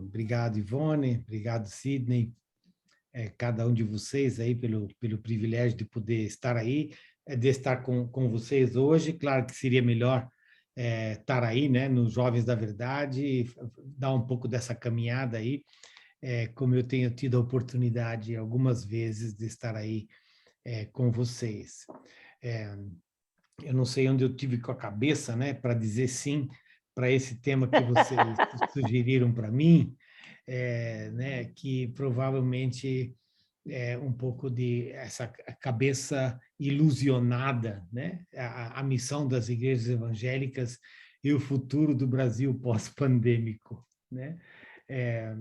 Obrigado, Ivone, obrigado, Sidney, cada um de vocês aí pelo privilégio de poder estar aí, de estar com vocês hoje. Claro que seria melhor estar aí, né, nos Jovens da Verdade, dar um pouco dessa caminhada aí, como eu tenho tido a oportunidade algumas vezes de estar aí com vocês. É, eu não sei onde eu tive com a cabeça, né, para dizer sim para esse tema que vocês sugeriram para mim, né, que provavelmente é um pouco de essa cabeça ilusionada, né, a missão das igrejas evangélicas e o futuro do Brasil pós-pandêmico, né? É,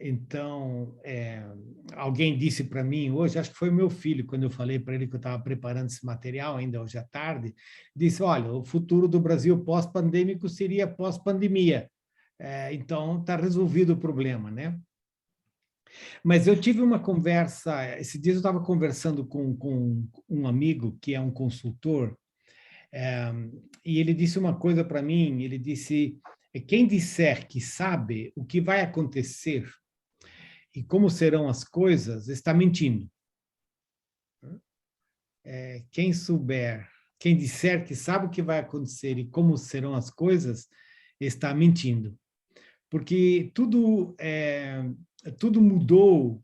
então, alguém disse para mim hoje, acho que foi meu filho, quando eu falei para ele que eu estava preparando esse material, ainda hoje à tarde, disse: olha, o futuro do Brasil pós-pandêmico seria pós-pandemia. Então, está resolvido o problema, né? Mas eu tive uma conversa, esses dias eu estava conversando com um amigo que é um consultor, é, e ele disse uma coisa para mim, ele disse: quem disser que sabe o que vai acontecer e como serão as coisas, está mentindo. Quem souber, quem disser que sabe o que vai acontecer e como serão as coisas, está mentindo. Porque tudo mudou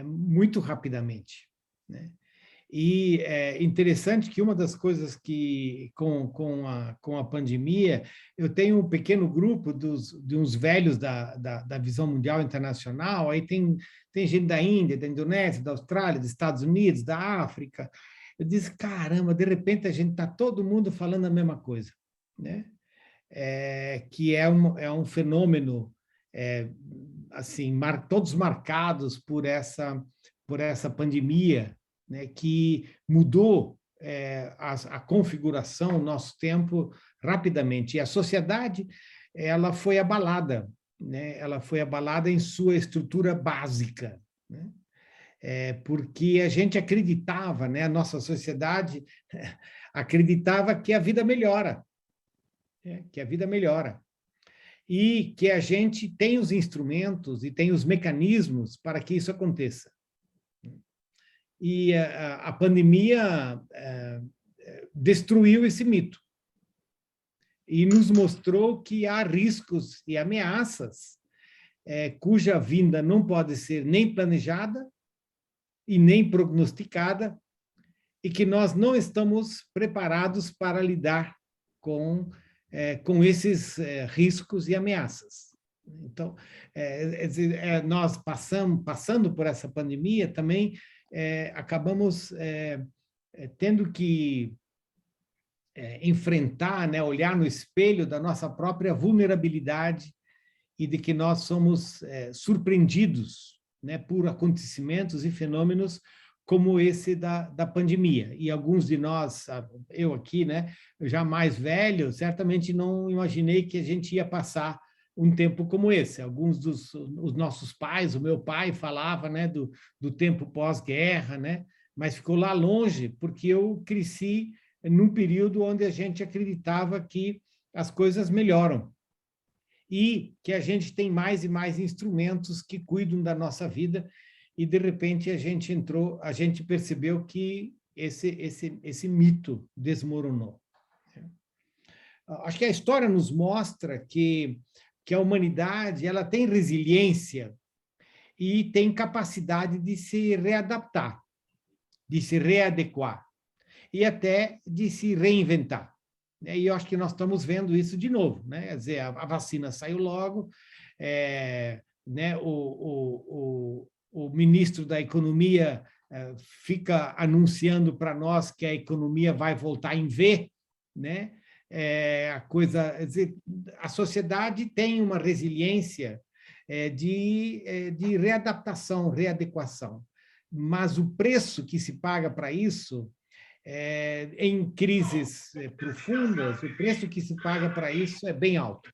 muito rapidamente, né? E é interessante que uma das coisas que, com a pandemia, eu tenho um pequeno grupo de uns velhos da visão mundial internacional, aí tem gente da Índia, da Indonésia, da Austrália, dos Estados Unidos, da África. Eu disse: caramba, de repente a gente está todo mundo falando a mesma coisa, né? Que é um fenômeno, é, assim, todos marcados por essa pandemia, né, que mudou a configuração, o nosso tempo, rapidamente. E a sociedade, ela foi abalada, né? Ela foi abalada em sua estrutura básica, né? Porque a gente acreditava, né? A nossa sociedade acreditava que a vida melhora, que a vida melhora. E que a gente tem os instrumentos e tem os mecanismos para que isso aconteça. E a pandemia destruiu esse mito e nos mostrou que há riscos e ameaças cuja vinda não pode ser nem planejada e nem prognosticada, e que nós não estamos preparados para lidar com esses riscos e ameaças. Então, nós passando por essa pandemia, também acabamos tendo que enfrentar, né, olhar no espelho da nossa própria vulnerabilidade e de que nós somos surpreendidos, né, por acontecimentos e fenômenos como esse da pandemia. E alguns de nós, eu aqui, né, já mais velho, certamente não imaginei que a gente ia passar um tempo como esse. Alguns os nossos pais, o meu pai falava, né, do tempo pós-guerra, né, mas ficou lá longe, porque eu cresci num período onde a gente acreditava que as coisas melhoram e que a gente tem mais e mais instrumentos que cuidam da nossa vida, e de repente a gente percebeu que esse mito desmoronou. Acho que a história nos mostra que a humanidade ela tem resiliência e tem capacidade de se readaptar, de se readequar e até de se reinventar. E eu acho que nós estamos vendo isso de novo, né? Quer dizer, a vacina saiu logo, né? O ministro da Economia fica anunciando para nós que a economia vai voltar em V, né? A coisa, quer dizer, a sociedade tem uma resiliência de readaptação, readequação, mas o preço que se paga para isso em crises profundas, o preço que se paga para isso é bem alto.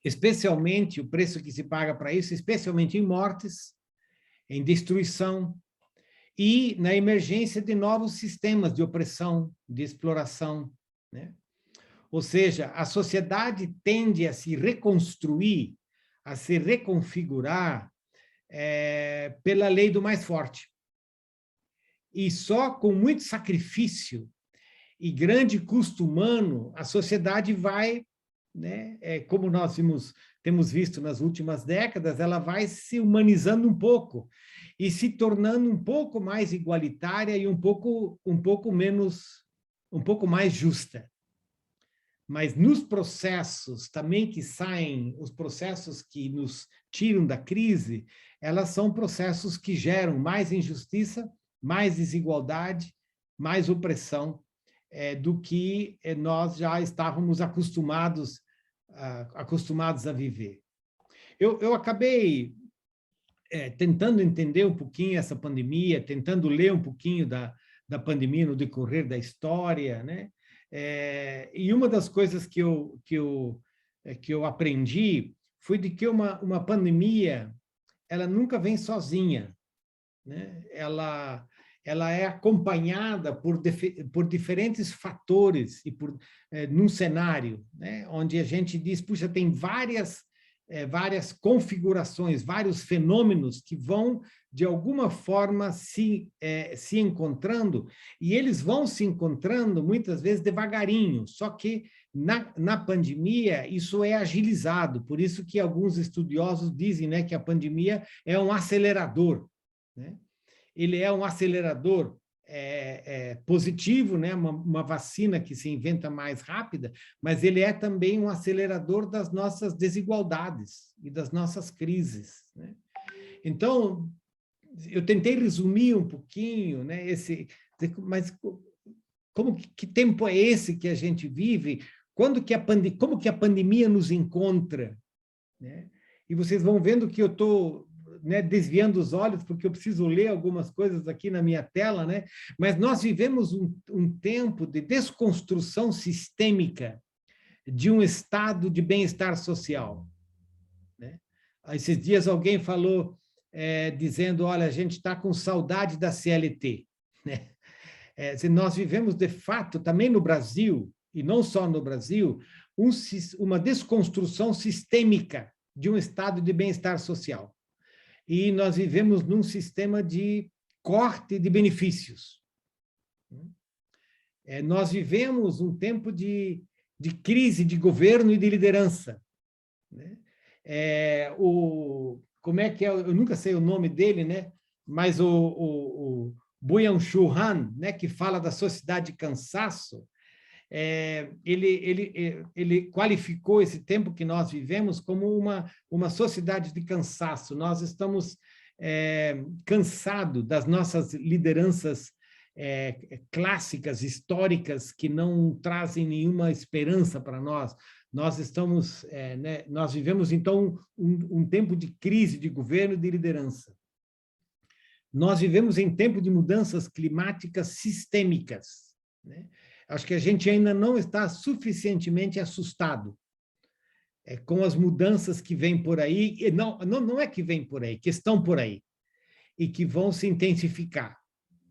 Especialmente o preço que se paga para isso, especialmente em mortes, em destruição e na emergência de novos sistemas de opressão, de exploração, né? Ou seja, a sociedade tende a se reconstruir, a se reconfigurar pela lei do mais forte. E só com muito sacrifício e grande custo humano, a sociedade vai, né, como nós temos visto nas últimas décadas, ela vai se humanizando um pouco e se tornando um pouco mais igualitária e um pouco mais justa. Mas nos processos também que saem, os processos que nos tiram da crise, elas são processos que geram mais injustiça, mais desigualdade, mais opressão, do que nós já estávamos acostumados a viver. Eu acabei tentando entender um pouquinho essa pandemia, tentando ler um pouquinho da pandemia no decorrer da história, né? E uma das coisas que eu aprendi foi de que uma pandemia ela nunca vem sozinha, né? Ela é acompanhada por diferentes fatores e num cenário, né? Onde a gente diz, puxa, tem várias configurações, vários fenômenos que vão, de alguma forma, se encontrando, e eles vão se encontrando, muitas vezes, devagarinho, só que na pandemia isso é agilizado, por isso que alguns estudiosos dizem, né, que a pandemia é um acelerador, né? Ele é um acelerador positivo, né? Uma vacina que se inventa mais rápida, mas ele é também um acelerador das nossas desigualdades e das nossas crises, né? Então, eu tentei resumir um pouquinho, né, mas que tempo é esse que a gente vive? Como que a pandemia nos encontra, né? E vocês vão vendo que eu estou, né, desviando os olhos, porque eu preciso ler algumas coisas aqui na minha tela, né? Mas nós vivemos um tempo de desconstrução sistêmica de um estado de bem-estar social, né? Esses dias alguém falou, dizendo, olha, a gente está com saudade da CLT, né? Nós vivemos, de fato, também no Brasil, e não só no Brasil, uma desconstrução sistêmica de um estado de bem-estar social. E nós vivemos num sistema de corte de benefícios. Nós vivemos um tempo de crise de governo e de liderança, né? Como é que é? Eu nunca sei o nome dele, né? Mas o Byung-Chul Han, né, que fala da sociedade de cansaço, ele qualificou esse tempo que nós vivemos como uma sociedade de cansaço. Nós estamos cansados das nossas lideranças clássicas, históricas, que não trazem nenhuma esperança para nós. Nós estamos, né, nós vivemos, então, um tempo de crise de governo e de liderança. Nós vivemos em tempo de mudanças climáticas sistêmicas, né? Acho que a gente ainda não está suficientemente assustado com as mudanças que vêm por aí, e não é que vêm por aí, que estão por aí, e que vão se intensificar,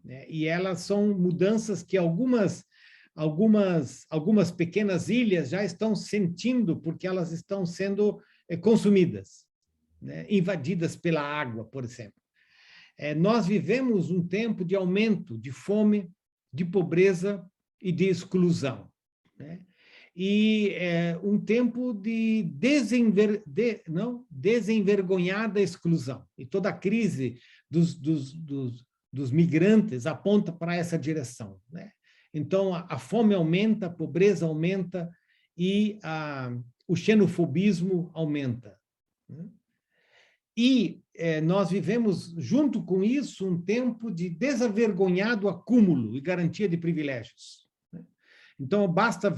né? E elas são mudanças que algumas pequenas ilhas já estão sentindo, porque elas estão sendo consumidas, né? Invadidas pela água, por exemplo. Nós vivemos um tempo de aumento de fome, de pobreza e de exclusão, né? E um tempo de desenvergonhada exclusão. E toda a crise dos migrantes aponta para essa direção, né? Então, a fome aumenta, a pobreza aumenta e o xenofobismo aumenta, né? E nós vivemos, junto com isso, um tempo de desavergonhado acúmulo e garantia de privilégios, né? Então, basta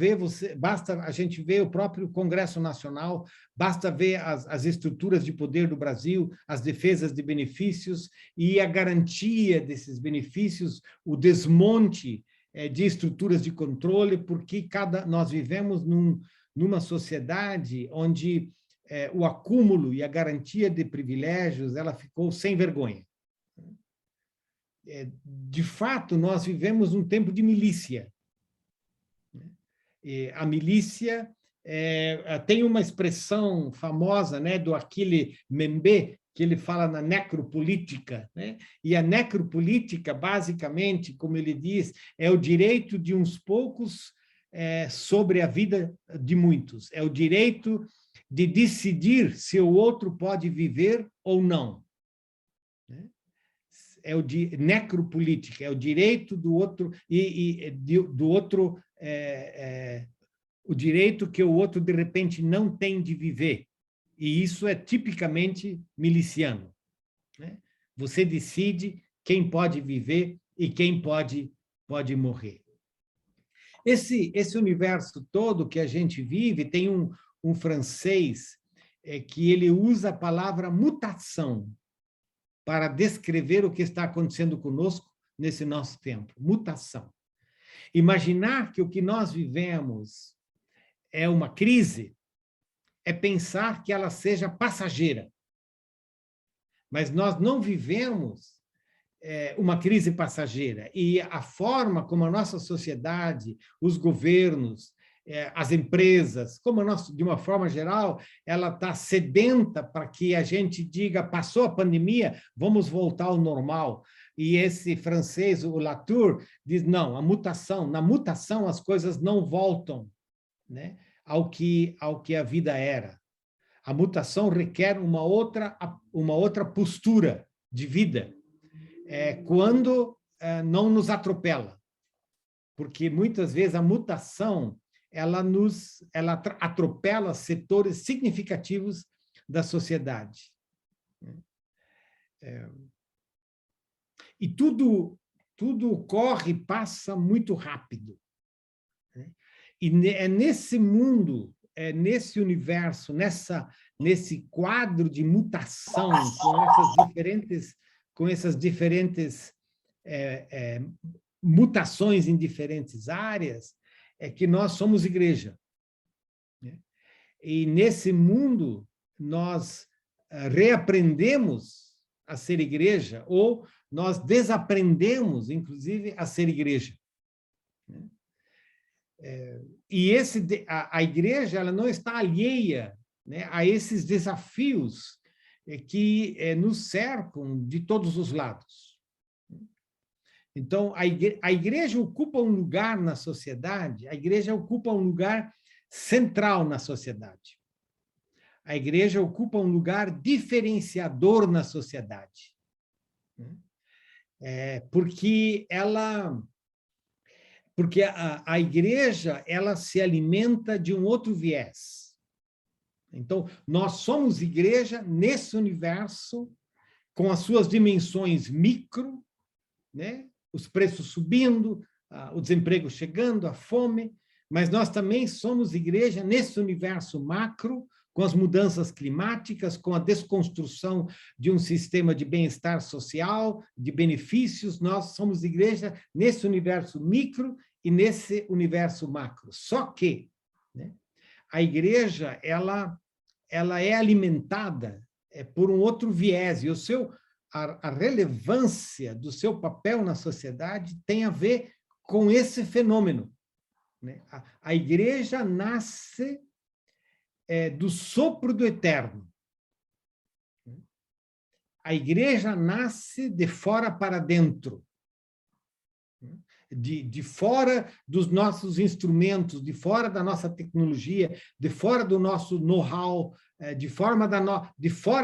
a gente ver o próprio Congresso Nacional, basta ver as estruturas de poder do Brasil, as defesas de benefícios e a garantia desses benefícios, o desmonte de estruturas de controle, porque nós vivemos numa sociedade onde o acúmulo e a garantia de privilégios, ela ficou sem vergonha. de fato, nós vivemos um tempo de milícia. A milícia tem uma expressão famosa, né, do Achille Mbembe, que ele fala na necropolítica, né? E a necropolítica, basicamente, como ele diz, é o direito de uns poucos sobre a vida de muitos. É o direito de decidir se o outro pode viver ou não. É o necropolítica, é o direito do outro do outro o direito que o outro de repente não tem de viver. E isso é tipicamente miliciano, né? Você decide quem pode viver e quem pode morrer. Esse universo todo que a gente vive, tem um francês que ele usa a palavra mutação para descrever o que está acontecendo conosco nesse nosso tempo. Mutação. Imaginar que o que nós vivemos é uma crise é pensar que ela seja passageira. Mas nós não vivemos uma crise passageira. E a forma como a nossa sociedade, os governos, as empresas, como de uma forma geral, ela está sedenta para que a gente diga, passou a pandemia, vamos voltar ao normal. E esse francês, o Latour, diz, não, na mutação as coisas não voltam, né, ao que a vida era. A mutação requer uma outra postura de vida, quando não nos atropela. Porque muitas vezes a mutação ela atropela setores significativos da sociedade. E tudo corre, passa muito rápido. E é nesse mundo, nesse universo, nesse quadro de mutação, com essas diferentes mutações em diferentes áreas, que nós somos igreja. E nesse mundo, nós reaprendemos a ser igreja, ou nós desaprendemos, inclusive, a ser igreja. E a igreja ela não está alheia, né, a esses desafios que nos cercam de todos os lados. Então, a igreja ocupa um lugar na sociedade, a igreja ocupa um lugar central na sociedade. A igreja ocupa um lugar diferenciador na sociedade. Porque a igreja ela se alimenta de um outro viés. Então, nós somos igreja nesse universo, com as suas dimensões micro, né? Os preços subindo, o desemprego chegando, a fome, mas nós também somos igreja nesse universo macro, com as mudanças climáticas, com a desconstrução de um sistema de bem-estar social, de benefícios. Nós somos igreja nesse universo micro e nesse universo macro. Só que, né, a igreja ela é alimentada por um outro viés, e a relevância do seu papel na sociedade tem a ver com esse fenômeno, né? A igreja nasce do sopro do eterno. A igreja nasce de fora para dentro. De fora dos nossos instrumentos, de fora da nossa tecnologia, de fora do nosso know-how, de fora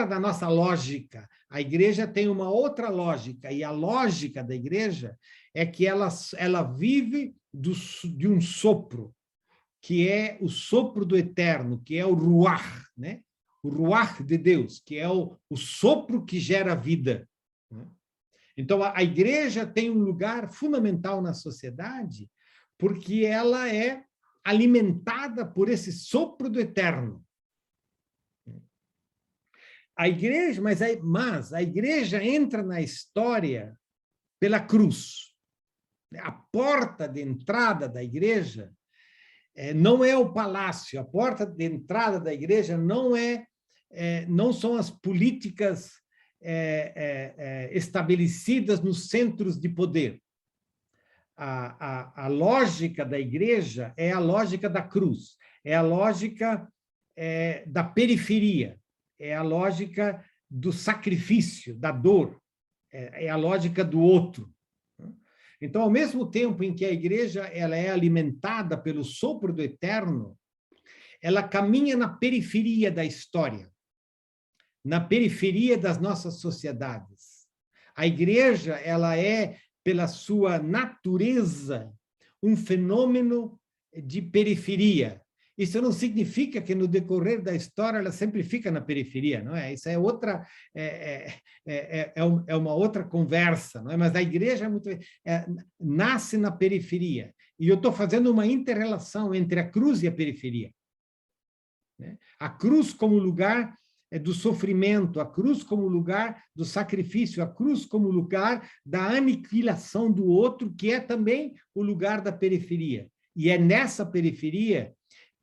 da nossa lógica. A igreja tem uma outra lógica, e a lógica da igreja é que ela vive de um sopro, que é o sopro do eterno, que é o ruach, né? O ruach de Deus, que é o sopro que gera vida. Então, a igreja tem um lugar fundamental na sociedade, porque ela é alimentada por esse sopro do eterno. A igreja, mas a igreja entra na história pela cruz. A porta de entrada da igreja não é o palácio, a porta de entrada da igreja não são as políticas estabelecidas nos centros de poder. A lógica da igreja é a lógica da cruz, é a lógica da periferia, é a lógica do sacrifício, da dor, é a lógica do outro. Então, ao mesmo tempo em que a igreja ela é alimentada pelo sopro do eterno, ela caminha na periferia da história, na periferia das nossas sociedades. A igreja ela é, pela sua natureza, um fenômeno de periferia. Isso não significa que, no decorrer da história, ela sempre fica na periferia, não é? Isso é outra, uma outra conversa, não é? Mas a igreja nasce na periferia. E eu estou fazendo uma inter-relação entre a cruz e a periferia, né? A cruz como lugar do sofrimento, a cruz como lugar do sacrifício, a cruz como lugar da aniquilação do outro, que é também o lugar da periferia. E é nessa periferia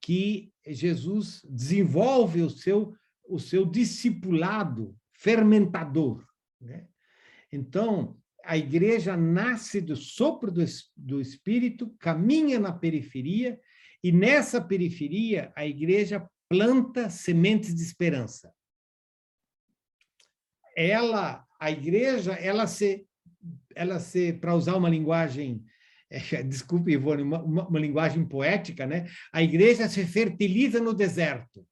que Jesus desenvolve o seu discipulado fermentador, né? Então, a igreja nasce do sopro do Espírito, caminha na periferia, e nessa periferia a igreja planta sementes de esperança. A igreja, para usar uma linguagem, desculpe, Ivone, uma linguagem poética, né? A igreja se fertiliza no deserto.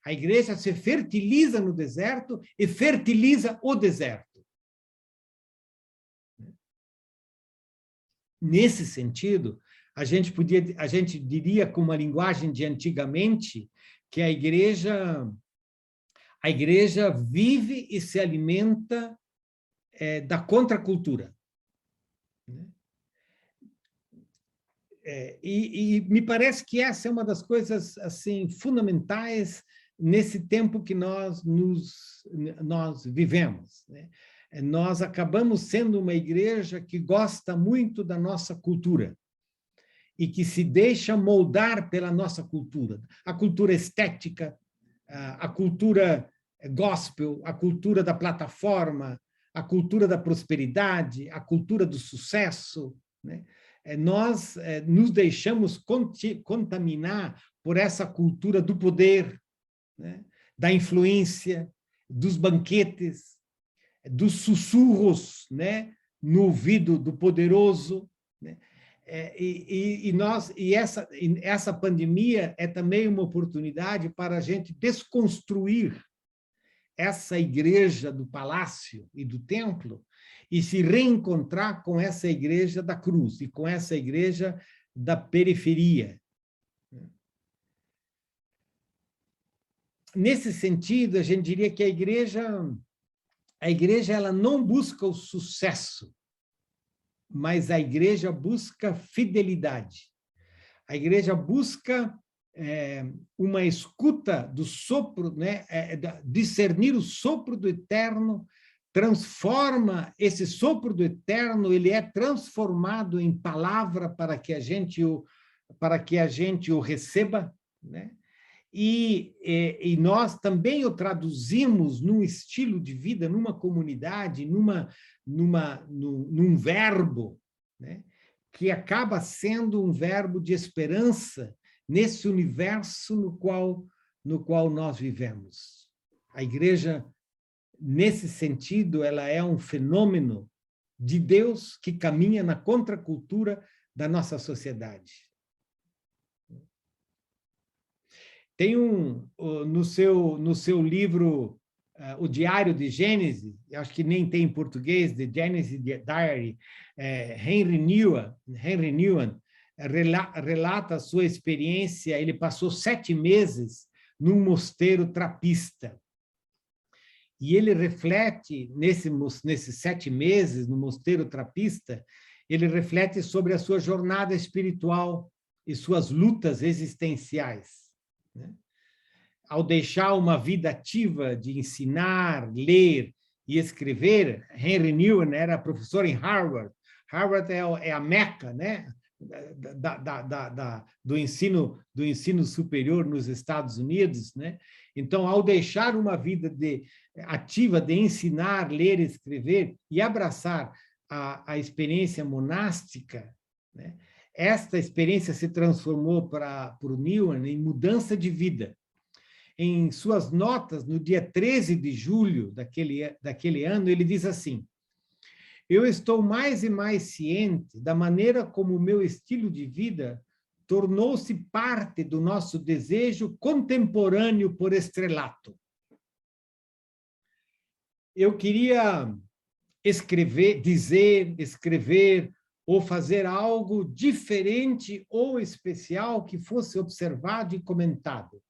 A igreja se fertiliza no deserto e fertiliza o deserto. Nesse sentido, a gente diria, com uma linguagem de antigamente, que a igreja vive e se alimenta da contracultura. E me parece que essa é uma das coisas assim fundamentais nesse tempo que nós vivemos, né? Nós acabamos sendo uma igreja que gosta muito da nossa cultura e que se deixa moldar pela nossa cultura, a cultura estética, a cultura gospel, a cultura da plataforma, a cultura da prosperidade, a cultura do sucesso, né? Nós nos deixamos contaminar por essa cultura do poder, né? Da influência, dos banquetes, dos sussurros, né? No ouvido do poderoso, né? Essa pandemia é também uma oportunidade para a gente desconstruir essa igreja do palácio e do templo e se reencontrar com essa igreja da cruz e com essa igreja da periferia. Nesse sentido, a gente diria que a igreja ela não busca o sucesso, mas a igreja busca fidelidade. A igreja busca uma escuta do sopro, né? Discernir o sopro do eterno, transforma esse sopro do eterno, ele é transformado em palavra para que a gente o receba, né? E nós também o traduzimos num estilo de vida, numa comunidade, num verbo, né? Que acaba sendo um verbo de esperança nesse universo no qual nós vivemos. A igreja, nesse sentido, ela é um fenômeno de Deus que caminha na contracultura da nossa sociedade. Tem no seu livro, o Diário de Gênesis, acho que nem tem em português, The Genesis Diary, Henry Nouwen relata a sua experiência. Ele passou 7 meses num mosteiro trapista. E ele reflete, nesses 7 meses no mosteiro trapista, ele reflete sobre a sua jornada espiritual e suas lutas existenciais, né? Ao deixar uma vida ativa de ensinar, ler e escrever, Henry Nouwen era professor em Harvard. Harvard é a Meca, né? do ensino superior nos Estados Unidos, né? Então, ao deixar uma vida ativa de ensinar, ler, escrever e abraçar a experiência monástica, né? Esta experiência se transformou para o Newman em mudança de vida. Em suas notas, no dia 13 de julho daquele ano, ele diz assim: eu estou mais e mais ciente da maneira como o meu estilo de vida tornou-se parte do nosso desejo contemporâneo por estrelato. Eu queria escrever ou fazer algo diferente ou especial que fosse observado e comentado.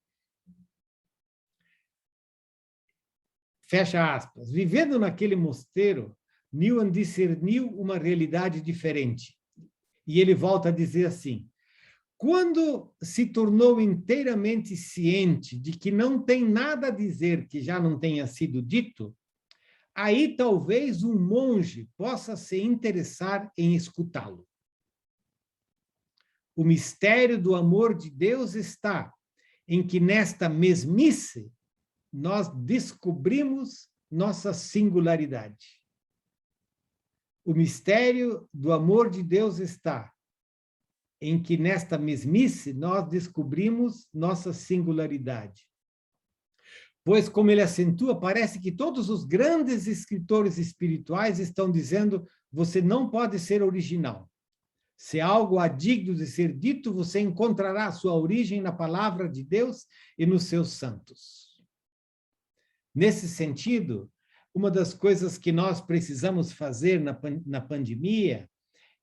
Fecha aspas. Vivendo naquele mosteiro, Newman discerniu uma realidade diferente. E ele volta a dizer assim: quando se tornou inteiramente ciente de que não tem nada a dizer que já não tenha sido dito, aí talvez um monge possa se interessar em escutá-lo. O mistério do amor de Deus está em que nesta mesmice nós descobrimos nossa singularidade. O mistério do amor de Deus está em que nesta mesmice nós descobrimos nossa singularidade. Pois, como ele acentua, parece que todos os grandes escritores espirituais estão dizendo: você não pode ser original. Se algo há digno de ser dito, você encontrará a sua origem na palavra de Deus e nos seus santos. Nesse sentido, uma das coisas que nós precisamos fazer na pandemia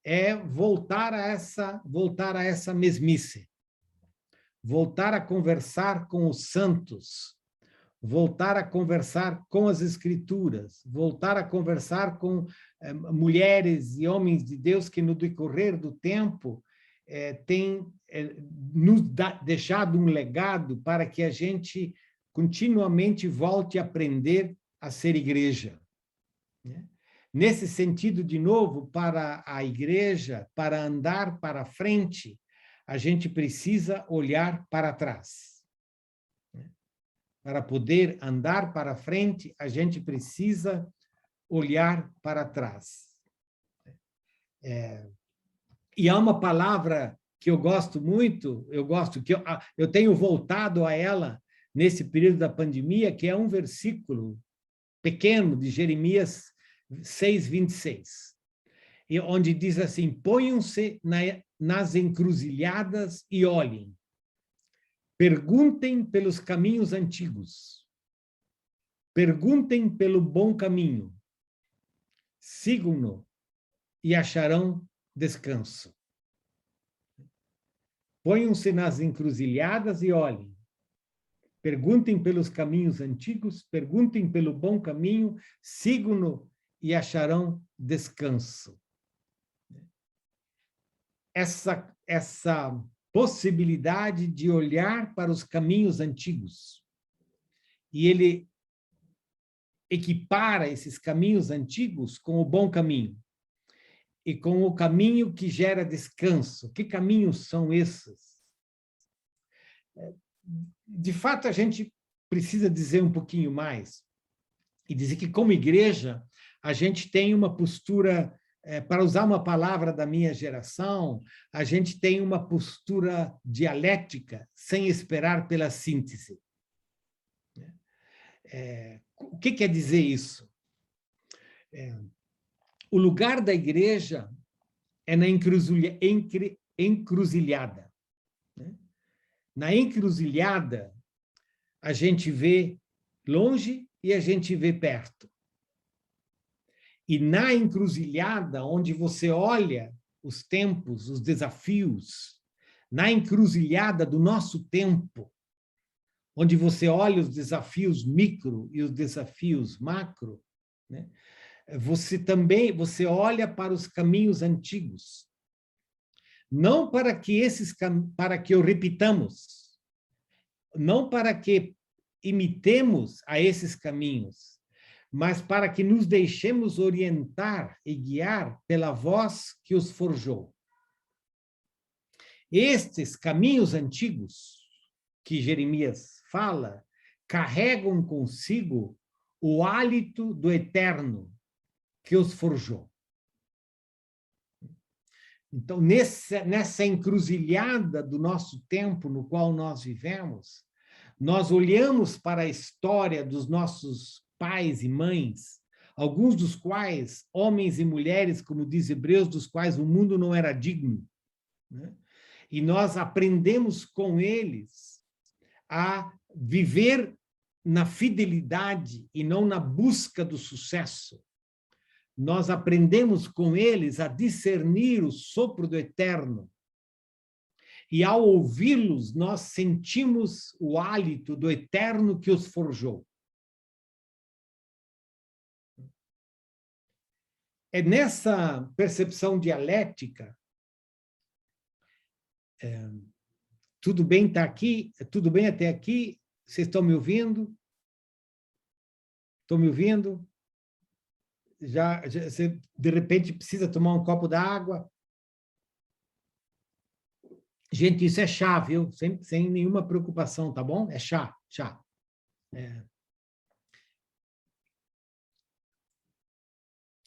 é voltar a essa mesmice, voltar a conversar com os santos, voltar a conversar com as escrituras, voltar a conversar com mulheres e homens de Deus que no decorrer do tempo têm nos deixado um legado para que a gente continuamente volte a aprender a ser igreja. Nesse sentido, de novo, para a igreja, para andar para frente, a gente precisa olhar para trás. Para poder andar para frente, a gente precisa olhar para trás. E há uma palavra que eu gosto muito, eu tenho voltado a ela nesse período da pandemia, que é um versículo pequeno de Jeremias 6:26, onde diz assim: ponham-se nas encruzilhadas e olhem. Perguntem pelos caminhos antigos. Perguntem pelo bom caminho. Sigam-no e acharão descanso. Ponham-se nas encruzilhadas e olhem. Perguntem pelos caminhos antigos, perguntem pelo bom caminho, sigam-no e acharão descanso. Essa possibilidade de olhar para os caminhos antigos. E ele equipara esses caminhos antigos com o bom caminho. E com o caminho que gera descanso. Que caminhos são esses? De fato, a gente precisa dizer um pouquinho mais. E dizer que, como igreja, a gente tem uma postura, para usar uma palavra da minha geração, a gente tem uma postura dialética, sem esperar pela síntese. O que quer dizer isso? O lugar da igreja é na encruzilhada. Na encruzilhada, a gente vê longe e a gente vê perto. E na encruzilhada, onde você olha os tempos, os desafios, na encruzilhada do nosso tempo, onde você olha os desafios micro e os desafios macro, né? Você olha para os caminhos antigos. Não para que o repitamos, não para que imitemos a esses caminhos, mas para que nos deixemos orientar e guiar pela voz que os forjou. Estes caminhos antigos que Jeremias fala carregam consigo o hálito do Eterno que os forjou. Então, nessa encruzilhada do nosso tempo no qual nós vivemos, nós olhamos para a história dos nossos pais e mães, alguns dos quais, homens e mulheres, como diz Hebreus, dos quais o mundo não era digno, né? E nós aprendemos com eles a viver na fidelidade e não na busca do sucesso. Nós aprendemos com eles a discernir o sopro do Eterno. E ao ouvi-los, nós sentimos o hálito do Eterno que os forjou. É nessa percepção dialética, tudo bem estar aqui? Tudo bem até aqui? Vocês estão me ouvindo? Estão me ouvindo? Você, de repente, precisa tomar um copo d'água? Gente, isso é chá, viu? Sem nenhuma preocupação, tá bom? É chá, chá.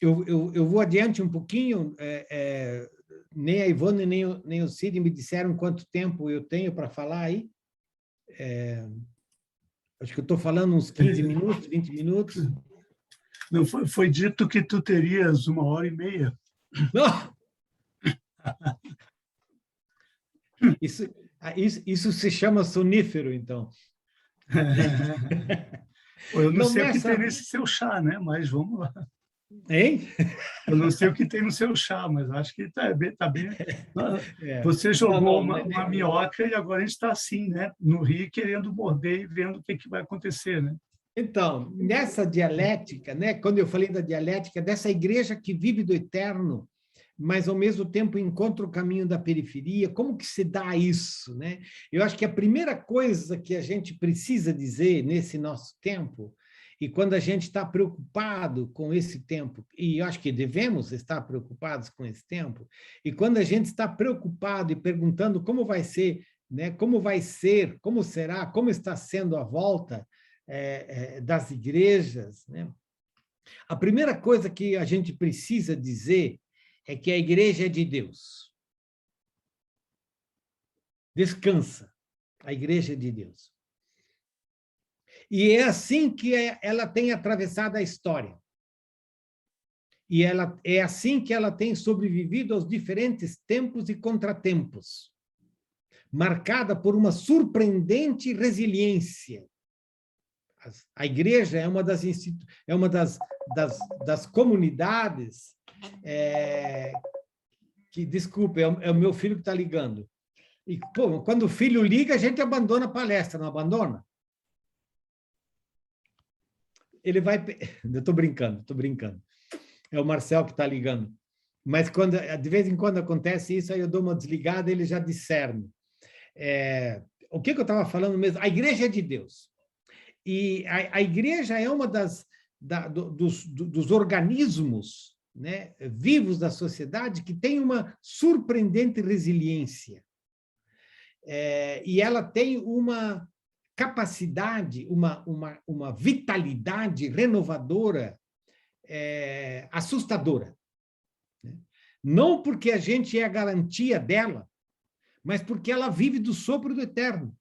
Eu vou adiante um pouquinho. Nem a Ivone, nem o Cid me disseram quanto tempo eu tenho para falar aí. Acho que eu estou falando uns 15 minutos, 20 minutos. Não, foi dito que tu terias 1h30. Não! Isso se chama sonífero, então. Eu não sei o que tem nesse seu chá, né? Mas vamos lá. Hein? Eu não sei o que tem no seu chá, mas acho que está bem. Você jogou uma minhoca e agora a gente está assim, né? No rio, querendo morder e vendo o que vai acontecer, né? Então, nessa dialética, né? Quando eu falei da dialética, dessa igreja que vive do eterno, mas ao mesmo tempo encontra o caminho da periferia, como que se dá isso, né? Eu acho que a primeira coisa que a gente precisa dizer nesse nosso tempo, e quando a gente está preocupado com esse tempo, e eu acho que devemos estar preocupados com esse tempo, e quando a gente está preocupado e perguntando como vai ser, né? Como vai ser, como será, como está sendo a volta das igrejas, né? A primeira coisa que a gente precisa dizer é que a igreja é de Deus. Descansa. A igreja é de Deus. E é assim que ela tem atravessado a história. E é assim que ela tem sobrevivido aos diferentes tempos e contratempos, marcada por uma surpreendente resiliência. A igreja é uma das comunidades que, desculpa, é o meu filho que está ligando. E, pô, quando o filho liga, a gente abandona a palestra, não abandona? Ele vai... Eu estou brincando. É o Marcel que está ligando. Mas de vez em quando acontece isso, aí eu dou uma desligada e ele já discerne. O que eu estava falando mesmo? A igreja é de Deus. E a igreja é uma dos organismos, né, vivos da sociedade que tem uma surpreendente resiliência. E ela tem uma capacidade, uma vitalidade renovadora assustadora. Não porque a gente é a garantia dela, mas porque ela vive do sopro do eterno.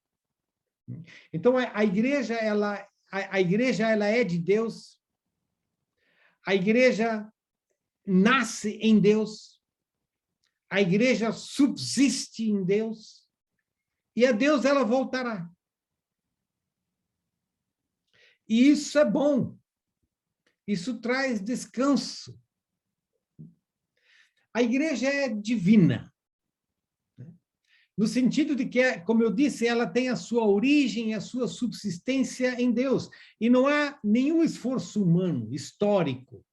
Então, a igreja ela é de Deus, a igreja nasce em Deus, a igreja subsiste em Deus, e a Deus ela voltará. E isso é bom, isso traz descanso. A igreja é divina, no sentido de que, como eu disse, ela tem a sua origem, a sua subsistência em Deus. E não há nenhum esforço humano, histórico,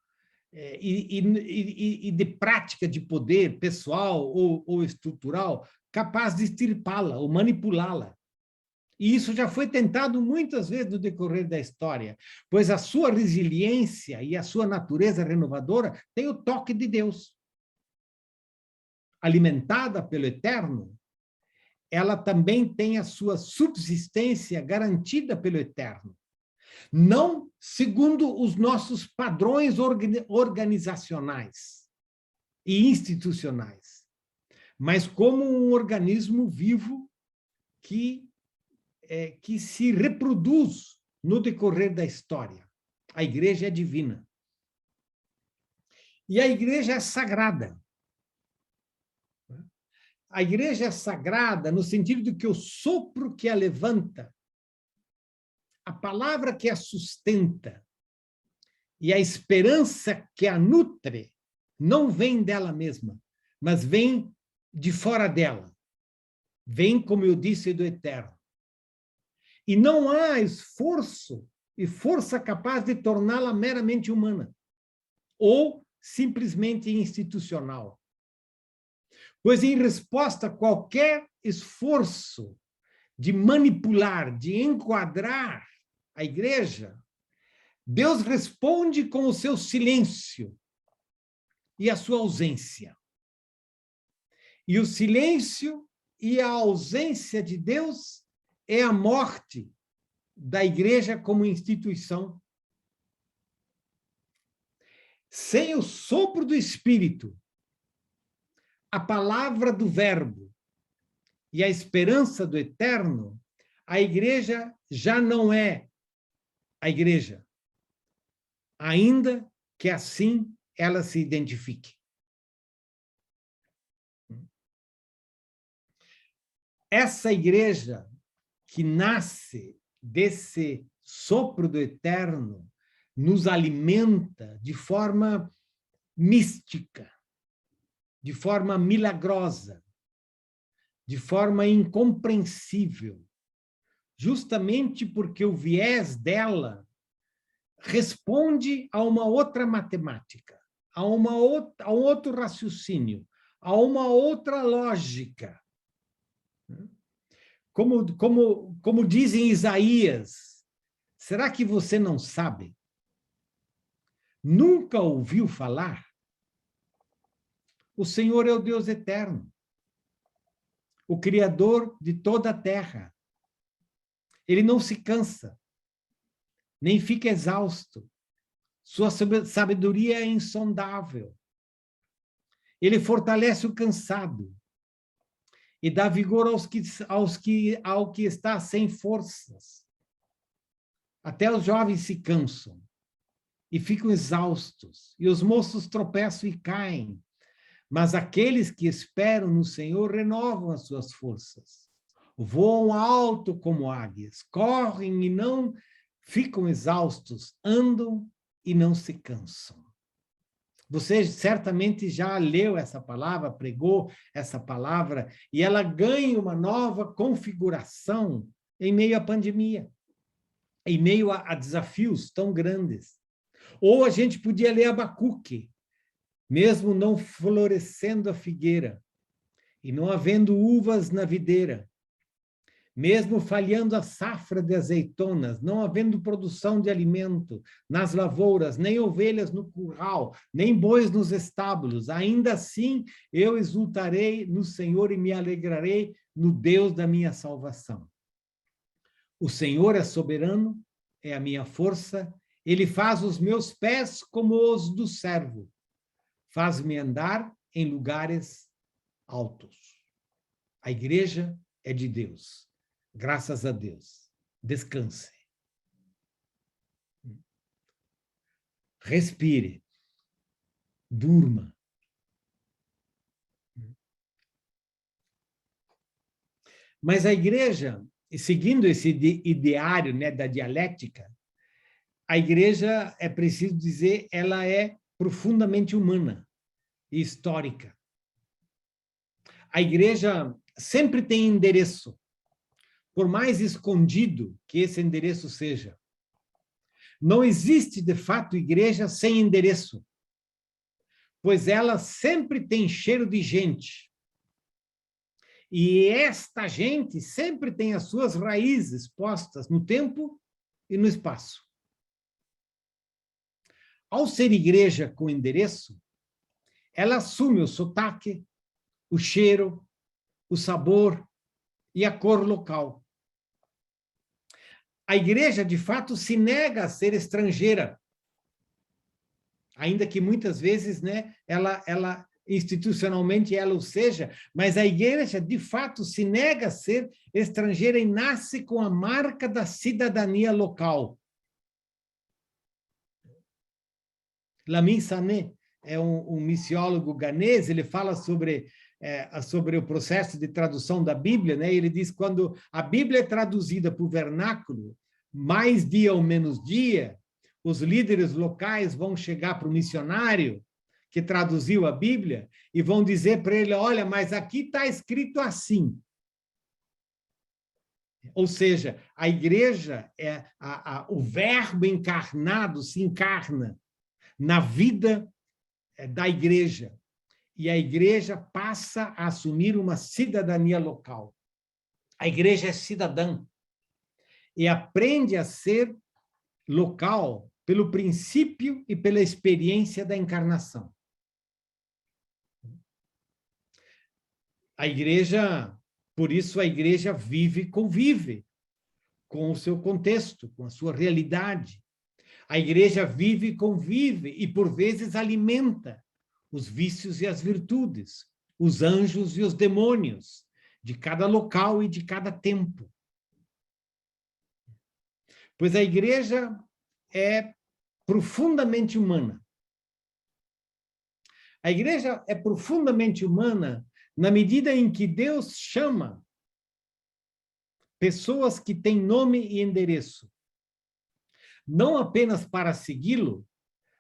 e de prática de poder pessoal ou estrutural capaz de extirpá-la ou manipulá-la. E isso já foi tentado muitas vezes no decorrer da história, pois a sua resiliência e a sua natureza renovadora tem o toque de Deus. Alimentada pelo Eterno, ela também tem a sua subsistência garantida pelo Eterno. Não segundo os nossos padrões organizacionais e institucionais, mas como um organismo vivo que se reproduz no decorrer da história. A igreja é divina. E a igreja é sagrada. A igreja é sagrada no sentido de que o sopro que a levanta, a palavra que a sustenta e a esperança que a nutre não vem dela mesma, mas vem de fora dela. Vem, como eu disse, do Eterno. E não há esforço e força capaz de torná-la meramente humana ou simplesmente institucional. Pois, em resposta a qualquer esforço de manipular, de enquadrar a igreja, Deus responde com o seu silêncio e a sua ausência. E o silêncio e a ausência de Deus é a morte da igreja como instituição. Sem o sopro do Espírito, a palavra do Verbo e a esperança do Eterno, a igreja já não é a igreja, ainda que assim ela se identifique. Essa igreja que nasce desse sopro do Eterno nos alimenta de forma mística, de forma milagrosa, de forma incompreensível, justamente porque o viés dela responde a uma outra matemática, a um outro raciocínio, a uma outra lógica. Como diz em Isaías, será que você não sabe? Nunca ouviu falar? O Senhor é o Deus eterno, o Criador de toda a terra. Ele não se cansa, nem fica exausto. Sua sabedoria é insondável. Ele fortalece o cansado e dá vigor ao que está sem forças. Até os jovens se cansam e ficam exaustos, e os moços tropeçam e caem. Mas aqueles que esperam no Senhor renovam as suas forças. Voam alto como águias, correm e não ficam exaustos, andam e não se cansam. Você certamente já leu essa palavra, pregou essa palavra, e ela ganha uma nova configuração em meio à pandemia, em meio a desafios tão grandes. Ou a gente podia ler Abacuque, mesmo não florescendo a figueira, e não havendo uvas na videira, mesmo falhando a safra de azeitonas, não havendo produção de alimento nas lavouras, nem ovelhas no curral, nem bois nos estábulos, ainda assim eu exultarei no Senhor e me alegrarei no Deus da minha salvação. O Senhor é soberano, é a minha força, ele faz os meus pés como os do servo, faz-me andar em lugares altos. A igreja é de Deus. Graças a Deus. Descanse. Respire. Durma. Mas a igreja, seguindo esse ideário, né, da dialética, a igreja, é preciso dizer, ela é profundamente humana e histórica. A igreja sempre tem endereço, por mais escondido que esse endereço seja. Não existe, de fato, igreja sem endereço, pois ela sempre tem cheiro de gente. E esta gente sempre tem as suas raízes postas no tempo e no espaço. Ao ser igreja com endereço, ela assume o sotaque, o cheiro, o sabor e a cor local. A igreja, de fato, se nega a ser estrangeira, ainda que muitas vezes, né, ela institucionalmente ela o seja, mas a igreja, de fato, se nega a ser estrangeira e nasce com a marca da cidadania local. Lamin Sané é um missiólogo ganês, ele fala sobre o processo de tradução da Bíblia, né? Ele diz que quando a Bíblia é traduzida para o vernáculo, mais dia ou menos dia, os líderes locais vão chegar para o missionário que traduziu a Bíblia e vão dizer para ele, olha, mas aqui está escrito assim. Ou seja, a igreja, o verbo encarnado se encarna na vida da igreja. E a igreja passa a assumir uma cidadania local. A igreja é cidadã e aprende a ser local pelo princípio e pela experiência da encarnação. A igreja, por isso a igreja vive e convive com o seu contexto, com a sua realidade. A igreja vive e convive e, por vezes, alimenta os vícios e as virtudes, os anjos e os demônios, de cada local e de cada tempo. Pois a igreja é profundamente humana. A igreja é profundamente humana na medida em que Deus chama pessoas que têm nome e endereço, não apenas para segui-lo,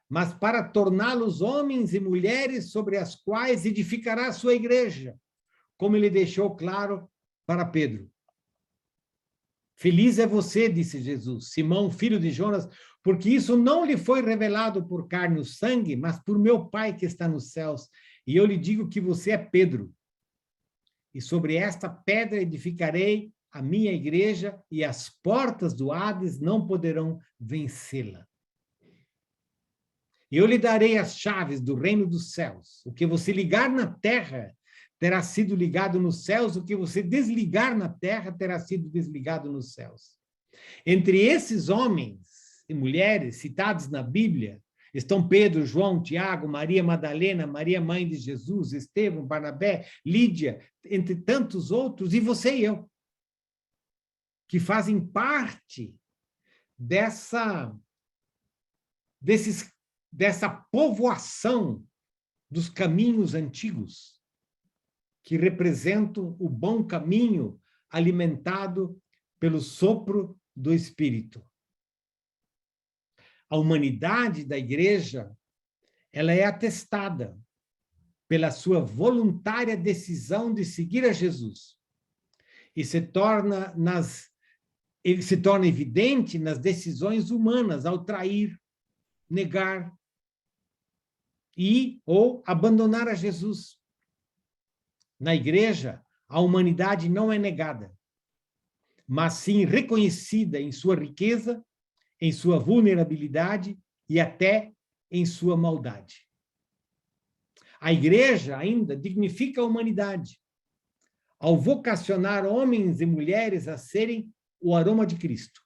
mas para torná-los homens e mulheres sobre as quais edificará a sua igreja, como ele deixou claro para Pedro. Feliz é você, disse Jesus, Simão, filho de Jonas, porque isso não lhe foi revelado por carne e sangue, mas por meu Pai que está nos céus. E eu lhe digo que você é Pedro. E sobre esta pedra edificarei a minha igreja, e as portas do Hades não poderão vencê-la. Eu lhe darei as chaves do reino dos céus. O que você ligar na terra terá sido ligado nos céus, o que você desligar na terra terá sido desligado nos céus. Entre esses homens e mulheres citados na Bíblia, estão Pedro, João, Tiago, Maria Madalena, Maria mãe de Jesus, Estevão, Barnabé, Lídia, entre tantos outros, e você e eu, que fazem parte dessa povoação dos caminhos antigos, que representam o bom caminho alimentado pelo sopro do Espírito. A humanidade da igreja, ela é atestada pela sua voluntária decisão de seguir a Jesus e se torna evidente nas decisões humanas ao trair, negar ou abandonar a Jesus. Na igreja, a humanidade não é negada, mas sim reconhecida em sua riqueza, em sua vulnerabilidade e até em sua maldade. A igreja ainda dignifica a humanidade, ao vocacionar homens e mulheres a serem o aroma de Cristo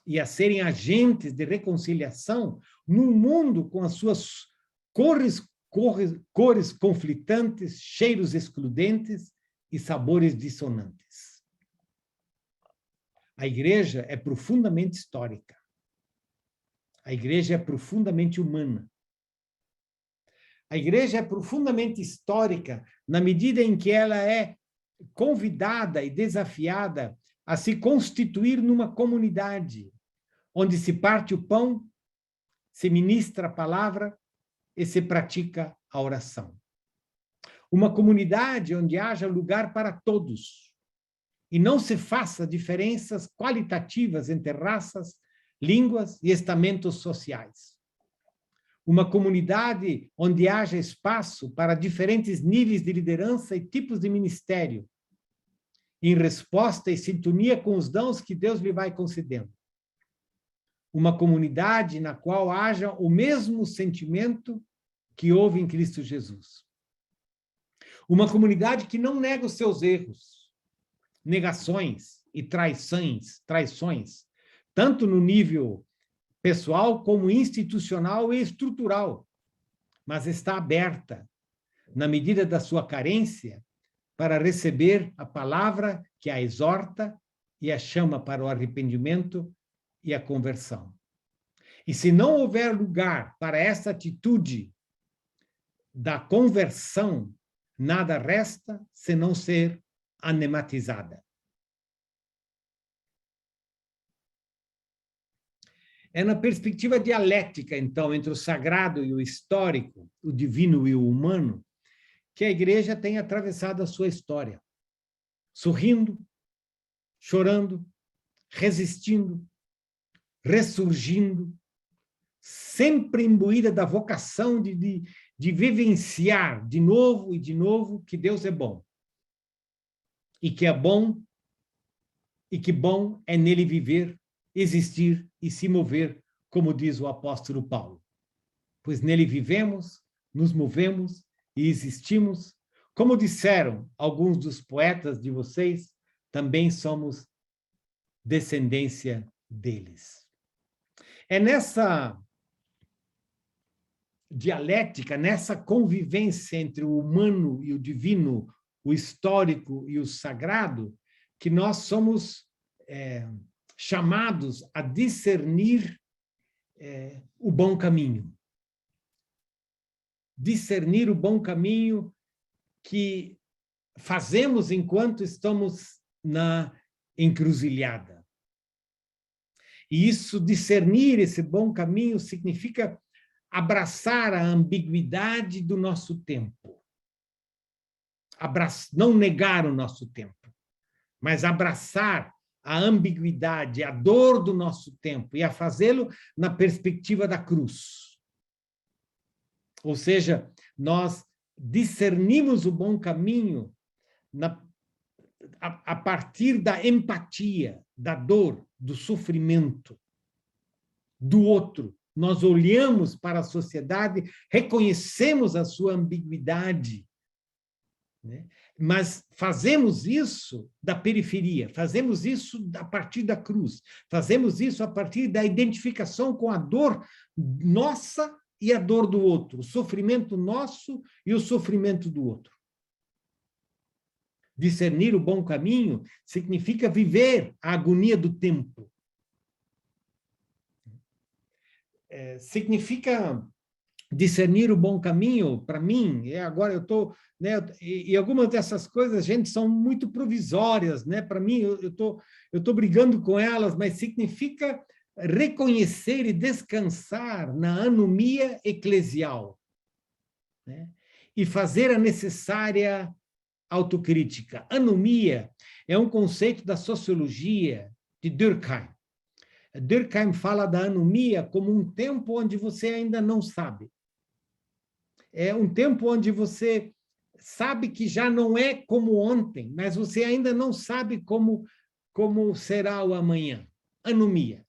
e a serem agentes de reconciliação num mundo com as suas cores conflitantes, cheiros excludentes e sabores dissonantes. A igreja é profundamente histórica. A igreja é profundamente humana. A igreja é profundamente histórica na medida em que ela é convidada e desafiada a se constituir numa comunidade, onde se parte o pão, se ministra a palavra e se pratica a oração. Uma comunidade onde haja lugar para todos, e não se faça diferenças qualitativas entre raças, línguas e estamentos sociais. Uma comunidade onde haja espaço para diferentes níveis de liderança e tipos de ministério, em resposta e sintonia com os dons que Deus lhe vai concedendo. Uma comunidade na qual haja o mesmo sentimento que houve em Cristo Jesus. Uma comunidade que não nega os seus erros, negações e traições, tanto no nível pessoal como institucional e estrutural, mas está aberta, na medida da sua carência, para receber a palavra que a exorta e a chama para o arrependimento e a conversão. E se não houver lugar para essa atitude da conversão, nada resta senão ser anematizada. É na perspectiva dialética, então, entre o sagrado e o histórico, o divino e o humano, que a Igreja tem atravessado a sua história, sorrindo, chorando, resistindo, ressurgindo, sempre imbuída da vocação de vivenciar de novo que Deus é bom. E que é bom, e que bom é nele viver, existir e se mover, como diz o apóstolo Paulo. Pois nele vivemos, nos movemos e existimos. Como disseram alguns dos poetas de vocês, também somos descendência deles. É nessa dialética, nessa convivência entre o humano e o divino, o histórico e o sagrado, que nós somos chamados a discernir o bom caminho. Discernir o bom caminho que fazemos enquanto estamos na encruzilhada. E isso, discernir esse bom caminho, significa abraçar a ambiguidade do nosso tempo. Não negar o nosso tempo, mas abraçar a ambiguidade, a dor do nosso tempo, e a fazê-lo na perspectiva da cruz. Ou seja, nós discernimos o bom caminho a partir da empatia, da dor, do sofrimento do outro. Nós olhamos para a sociedade, reconhecemos a sua ambiguidade, né? Mas fazemos isso da periferia, fazemos isso a partir da cruz, fazemos isso a partir da identificação com a dor nossa e a dor do outro, o sofrimento nosso e o sofrimento do outro. Discernir o bom caminho significa viver a agonia do tempo. Significa discernir o bom caminho, para mim, agora eu estou, né, e algumas dessas coisas, gente, são muito provisórias, né? Para mim, eu tô brigando com elas, mas significa reconhecer e descansar na anomia eclesial, né? E fazer a necessária autocrítica. Anomia é um conceito da sociologia de Durkheim. Durkheim fala da anomia como um tempo onde você ainda não sabe. É um tempo onde você sabe que já não é como ontem, mas você ainda não sabe como será o amanhã. Anomia.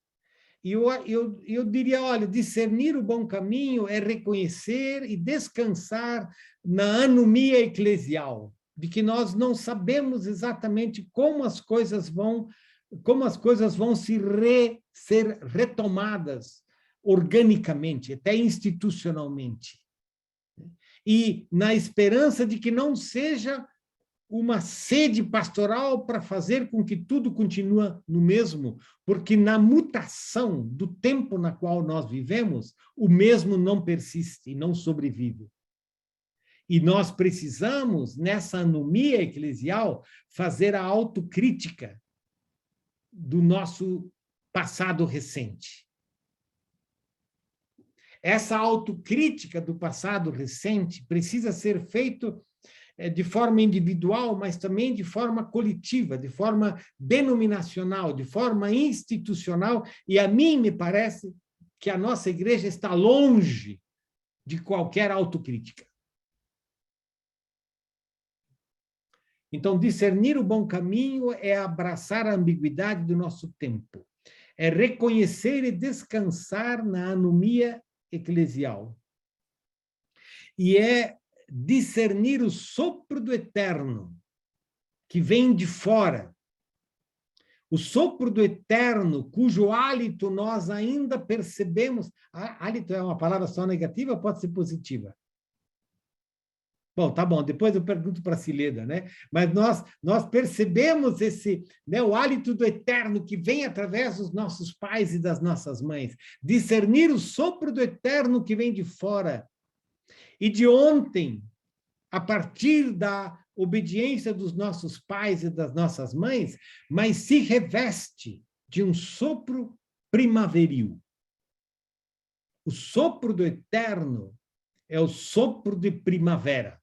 E eu diria, olha, discernir o bom caminho é reconhecer e descansar na anomia eclesial, de que nós não sabemos exatamente como as coisas vão ser retomadas organicamente, até institucionalmente. E na esperança de que não seja uma sede pastoral para fazer com que tudo continue no mesmo, porque na mutação do tempo na qual nós vivemos, o mesmo não persiste, não sobrevive. E nós precisamos, nessa anomia eclesial, fazer a autocrítica do nosso passado recente. Essa autocrítica do passado recente precisa ser feita de forma individual, mas também de forma coletiva, de forma denominacional, de forma institucional, e a mim me parece que a nossa igreja está longe de qualquer autocrítica. Então, discernir o bom caminho é abraçar a ambiguidade do nosso tempo, é reconhecer e descansar na anomia eclesial, e é discernir o sopro do eterno, que vem de fora, O sopro do eterno, cujo hálito nós ainda percebemos. Hálito é uma palavra só negativa, pode ser positiva. Bom, tá bom, depois eu pergunto para a Cileda, né? Mas nós percebemos esse, né, o hálito do eterno que vem através dos nossos pais e das nossas mães. Discernir o sopro do eterno que vem de fora. E de ontem, a partir da obediência dos nossos pais e das nossas mães, mas se reveste de um sopro primaveril. O sopro do eterno é o sopro de primavera.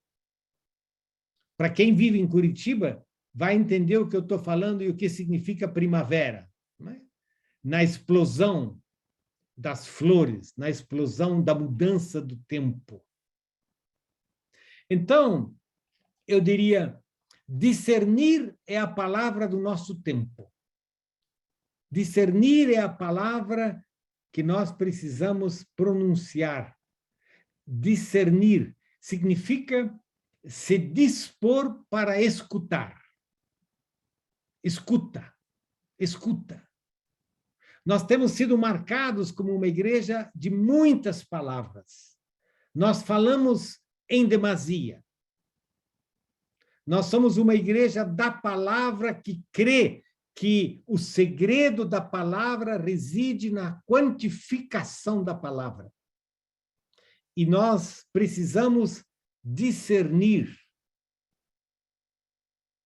Para quem vive em Curitiba, vai entender o que eu estou falando e o que significa primavera. Né? Na explosão das flores, na explosão da mudança do tempo. Então, eu diria, discernir é a palavra do nosso tempo. Discernir é a palavra que nós precisamos pronunciar. Discernir significa se dispor para escutar. Escuta, escuta. Nós temos sido marcados como uma igreja de muitas palavras. Nós falamos em demasia. Nós somos uma igreja da palavra que crê que o segredo da palavra reside na quantificação da palavra. E nós precisamos discernir.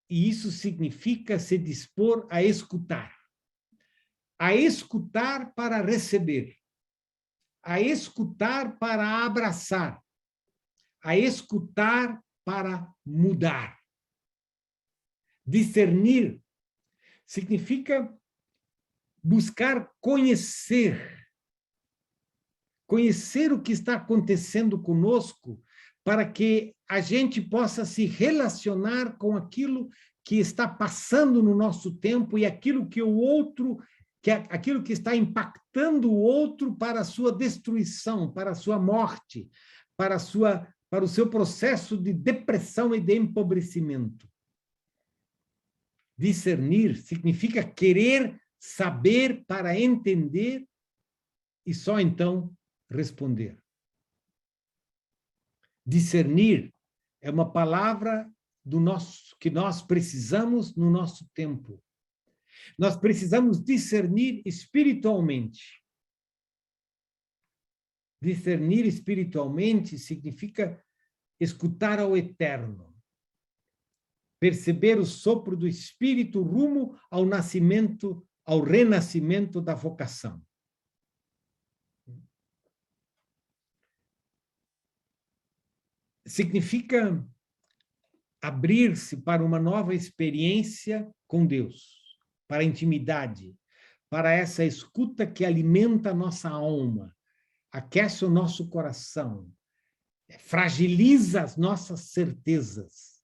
E isso significa se dispor a escutar. A escutar para receber. A escutar para abraçar. A escutar para mudar. Discernir significa buscar conhecer. Conhecer o que está acontecendo conosco para que a gente possa se relacionar com aquilo que está passando no nosso tempo e aquilo que o outro, aquilo que está impactando o outro para a sua destruição, para a sua morte, para o seu processo de depressão e de empobrecimento. Discernir significa querer saber para entender e só então responder. Discernir é uma palavra que nós precisamos no nosso tempo. Nós precisamos discernir espiritualmente. Discernir espiritualmente significa escutar ao eterno. Perceber o sopro do Espírito rumo ao nascimento, ao renascimento da vocação. Significa abrir-se para uma nova experiência com Deus, para a intimidade, para essa escuta que alimenta a nossa alma, aquece o nosso coração, fragiliza as nossas certezas,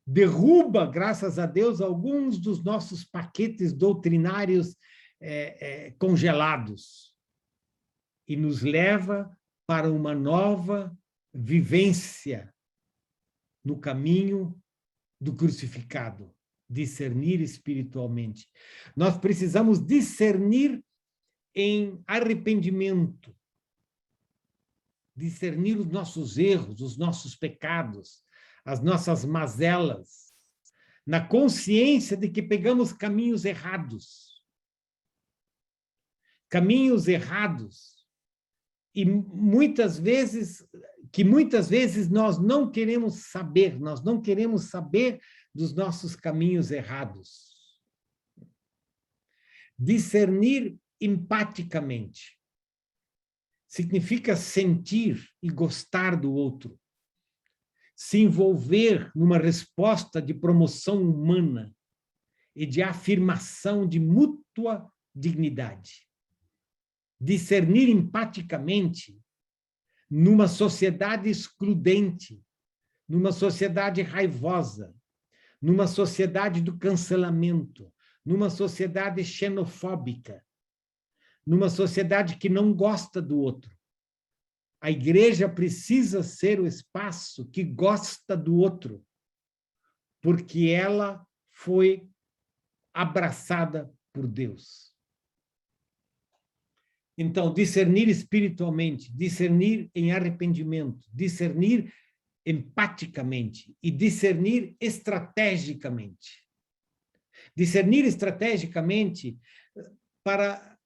derruba, graças a Deus, alguns dos nossos paquetes doutrinários congelados e nos leva para uma nova vivência no caminho do crucificado, discernir espiritualmente. Nós precisamos discernir em arrependimento, discernir os nossos erros, os nossos pecados, as nossas mazelas, na consciência de que pegamos caminhos errados. Caminhos errados. E muitas vezes nós não queremos saber dos nossos caminhos errados. Discernir empaticamente significa sentir e gostar do outro, se envolver numa resposta de promoção humana e de afirmação de mútua dignidade. Discernir empaticamente numa sociedade excludente, numa sociedade raivosa, numa sociedade do cancelamento, numa sociedade xenofóbica, numa sociedade que não gosta do outro. A igreja precisa ser o espaço que gosta do outro, porque ela foi abraçada por Deus. Então, discernir espiritualmente, discernir em arrependimento, discernir empaticamente e discernir estrategicamente. Discernir estrategicamente para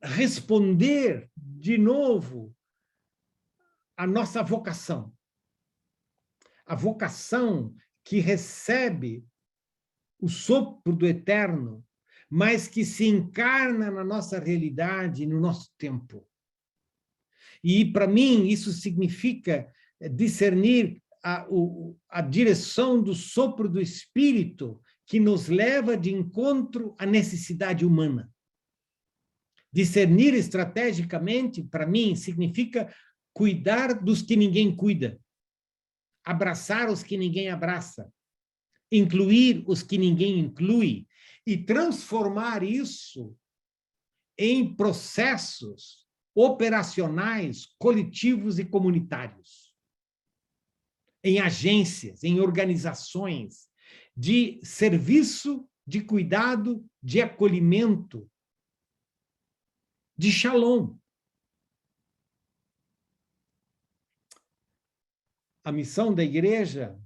responder de novo à nossa vocação. A vocação que recebe o sopro do eterno, mas que se encarna na nossa realidade, no nosso tempo. E, para mim, isso significa discernir a direção do sopro do Espírito que nos leva de encontro à necessidade humana. Discernir estrategicamente, para mim, significa cuidar dos que ninguém cuida, abraçar os que ninguém abraça, incluir os que ninguém inclui e transformar isso em processos operacionais, coletivos e comunitários, em agências, em organizações de serviço, de cuidado, de acolhimento, de shalom. A missão da igreja,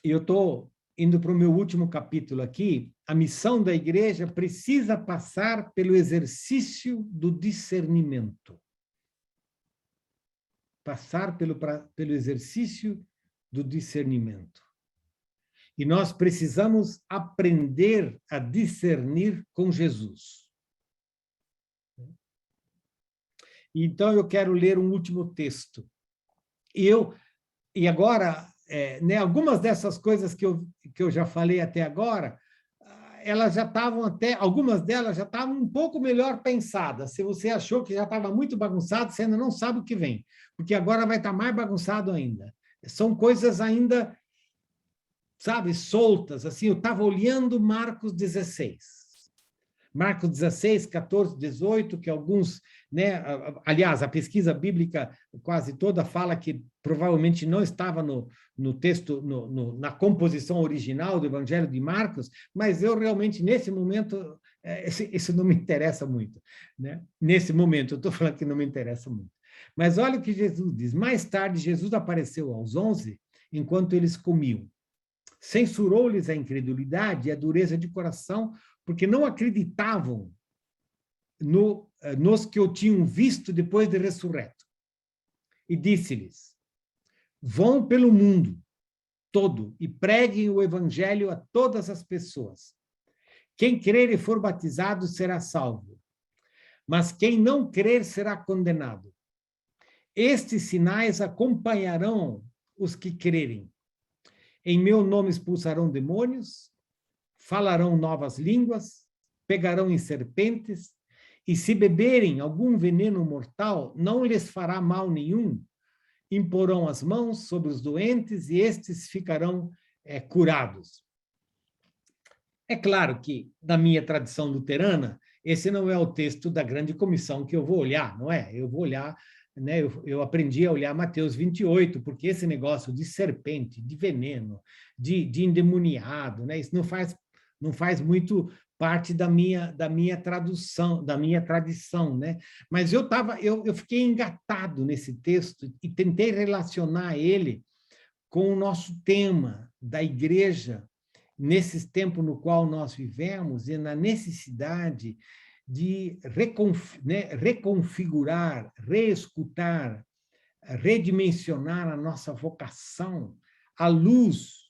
e eu estou indo para o meu último capítulo aqui, a missão da igreja precisa passar pelo exercício do discernimento. Passar pelo exercício do discernimento. E nós precisamos aprender a discernir com Jesus. Então, eu quero ler um último texto. E agora, algumas dessas coisas que eu já falei até agora, elas já estavam algumas delas já estavam um pouco melhor pensadas. Se você achou que já estava muito bagunçado, você ainda não sabe o que vem, porque agora vai estar mais bagunçado ainda. São coisas ainda, sabe, soltas. Assim, eu estava olhando Marcos 16. Marcos 16, 14, 18, que alguns, aliás, a pesquisa bíblica quase toda fala que provavelmente não estava no texto, na composição original do Evangelho de Marcos, mas eu realmente, nesse momento, isso não me interessa muito. Nesse momento, eu estou falando que não me interessa muito. Mas olha o que Jesus diz. Mais tarde, Jesus apareceu aos 11, enquanto eles comiam. Censurou-lhes a incredulidade e a dureza de coração, porque não acreditavam nos que o tinham visto depois de ressurreto. E disse-lhes, vão pelo mundo todo e preguem o evangelho a todas as pessoas. Quem crer e for batizado será salvo, mas quem não crer será condenado. Estes sinais acompanharão os que crerem. Em meu nome expulsarão demônios, falarão novas línguas, pegarão em serpentes, e se beberem algum veneno mortal, não lhes fará mal nenhum. Imporão as mãos sobre os doentes e estes ficarão curados. É claro que, na minha tradição luterana, esse não é o texto da grande comissão que eu vou olhar, não é? Eu vou olhar, eu aprendi a olhar Mateus 28, porque esse negócio de serpente, de veneno, de endemoniado, isso não faz muito parte da minha tradução, da minha tradição, Mas eu fiquei engatado nesse texto e tentei relacionar ele com o nosso tema da igreja nesse tempo no qual nós vivemos e na necessidade de reconfigurar, reescutar, redimensionar a nossa vocação à luz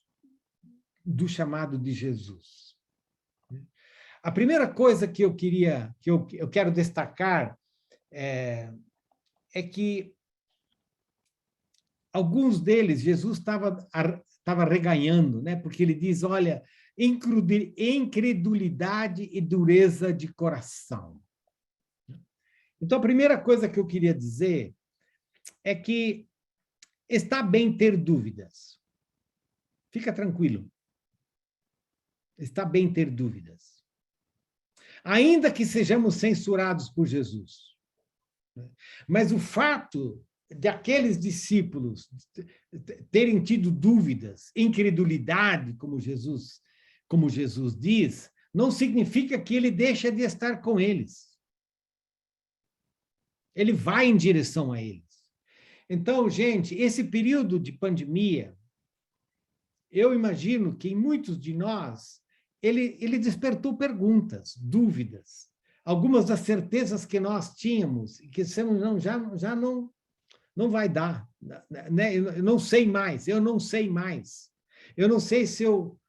do chamado de Jesus. A primeira coisa que eu quero destacar é que alguns deles Jesus estava reganhando, porque ele diz, olha, incredulidade e dureza de coração. Então, a primeira coisa que eu queria dizer é que está bem ter dúvidas. Fica tranquilo. Está bem ter dúvidas. Ainda que sejamos censurados por Jesus. Mas o fato de aqueles discípulos terem tido dúvidas, incredulidade, como Jesus diz, não significa que ele deixa de estar com eles. Ele vai em direção a eles. Então, gente, esse período de pandemia, eu imagino que em muitos de nós, ele despertou perguntas, dúvidas. Algumas das certezas que nós tínhamos, que já não vai dar. Né? Eu não sei mais, eu não sei mais. Eu não sei se eu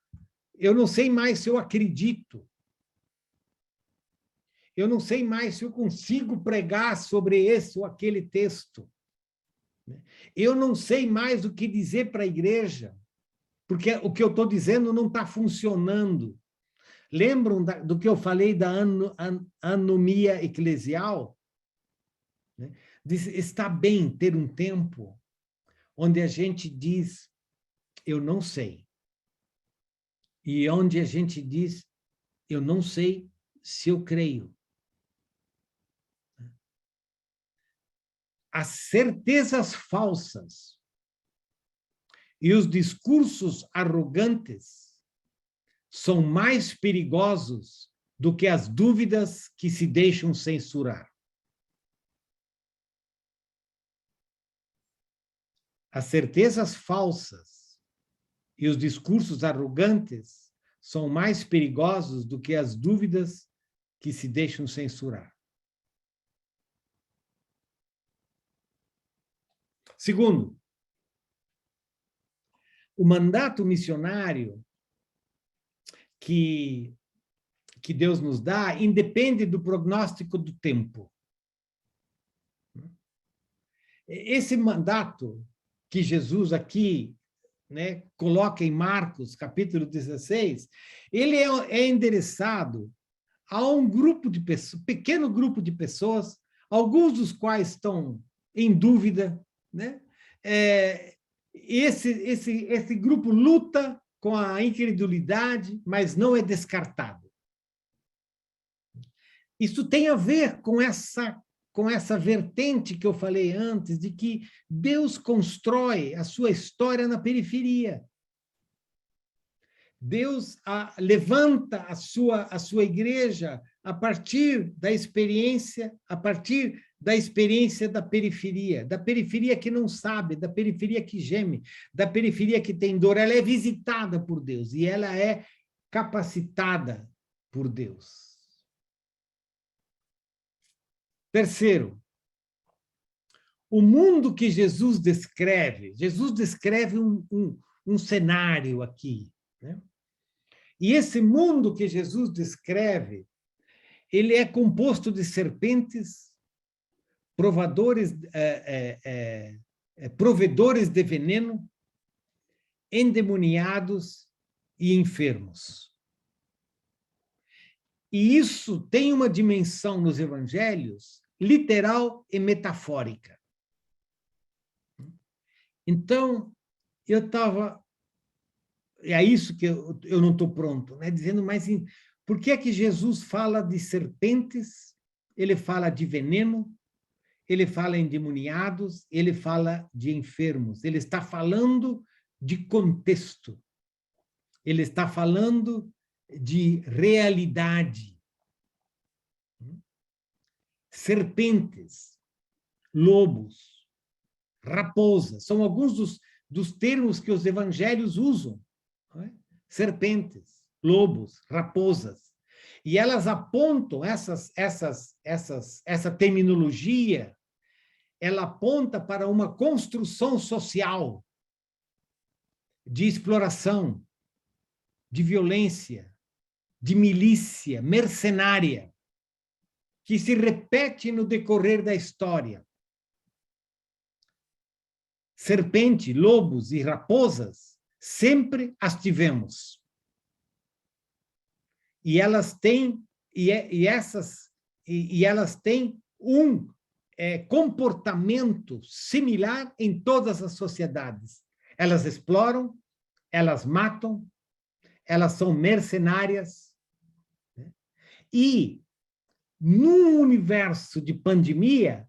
não sei mais se eu acredito. Eu não sei mais se eu consigo pregar sobre esse ou aquele texto. Eu não sei mais o que dizer para a igreja, porque o que eu estou dizendo não está funcionando. Lembram do que eu falei da anomia eclesial? Está bem ter um tempo onde a gente diz, eu não sei. E onde a gente diz, eu não sei se eu creio. As certezas falsas e os discursos arrogantes são mais perigosos do que as dúvidas que se deixam censurar. As certezas falsas e os discursos arrogantes são mais perigosos do que as dúvidas que se deixam censurar. Segundo, o mandato missionário que Deus nos dá independe do prognóstico do tempo. Esse mandato que Jesus aqui, né, coloca em Marcos, capítulo 16, ele é endereçado a um grupo de pessoas, pequeno grupo de pessoas, alguns dos quais estão em dúvida, né? Esse grupo luta com a incredulidade, mas não é descartado. Isso tem a ver com essa vertente que eu falei antes, de que Deus constrói a sua história na periferia. Deus levanta a sua igreja a partir da experiência da periferia que não sabe, da periferia que geme, da periferia que tem dor. Ela é visitada por Deus e ela é capacitada por Deus. Terceiro, o mundo que Jesus descreve um cenário aqui, né? E esse mundo que Jesus descreve, ele é composto de serpentes, provedores de veneno, endemoniados e enfermos. E isso tem uma dimensão nos evangelhos literal e metafórica. Então, é isso que eu não estou pronto, né? Dizendo, mas por que é que Jesus fala de serpentes, ele fala de veneno, ele fala em endemoniados, ele fala de enfermos? Ele está falando de contexto, ele está falando de realidade. Serpentes, lobos, raposas, são alguns dos termos que os evangelhos usam. Não é? Serpentes, lobos, raposas. E elas apontam essa terminologia, ela aponta para uma construção social de exploração, de violência, de milícia mercenária, que se repete no decorrer da história. Serpente, lobos e raposas, sempre as tivemos. E elas têm um comportamento similar em todas as sociedades. Elas exploram, elas matam, elas são mercenárias. Né? E, num universo de pandemia,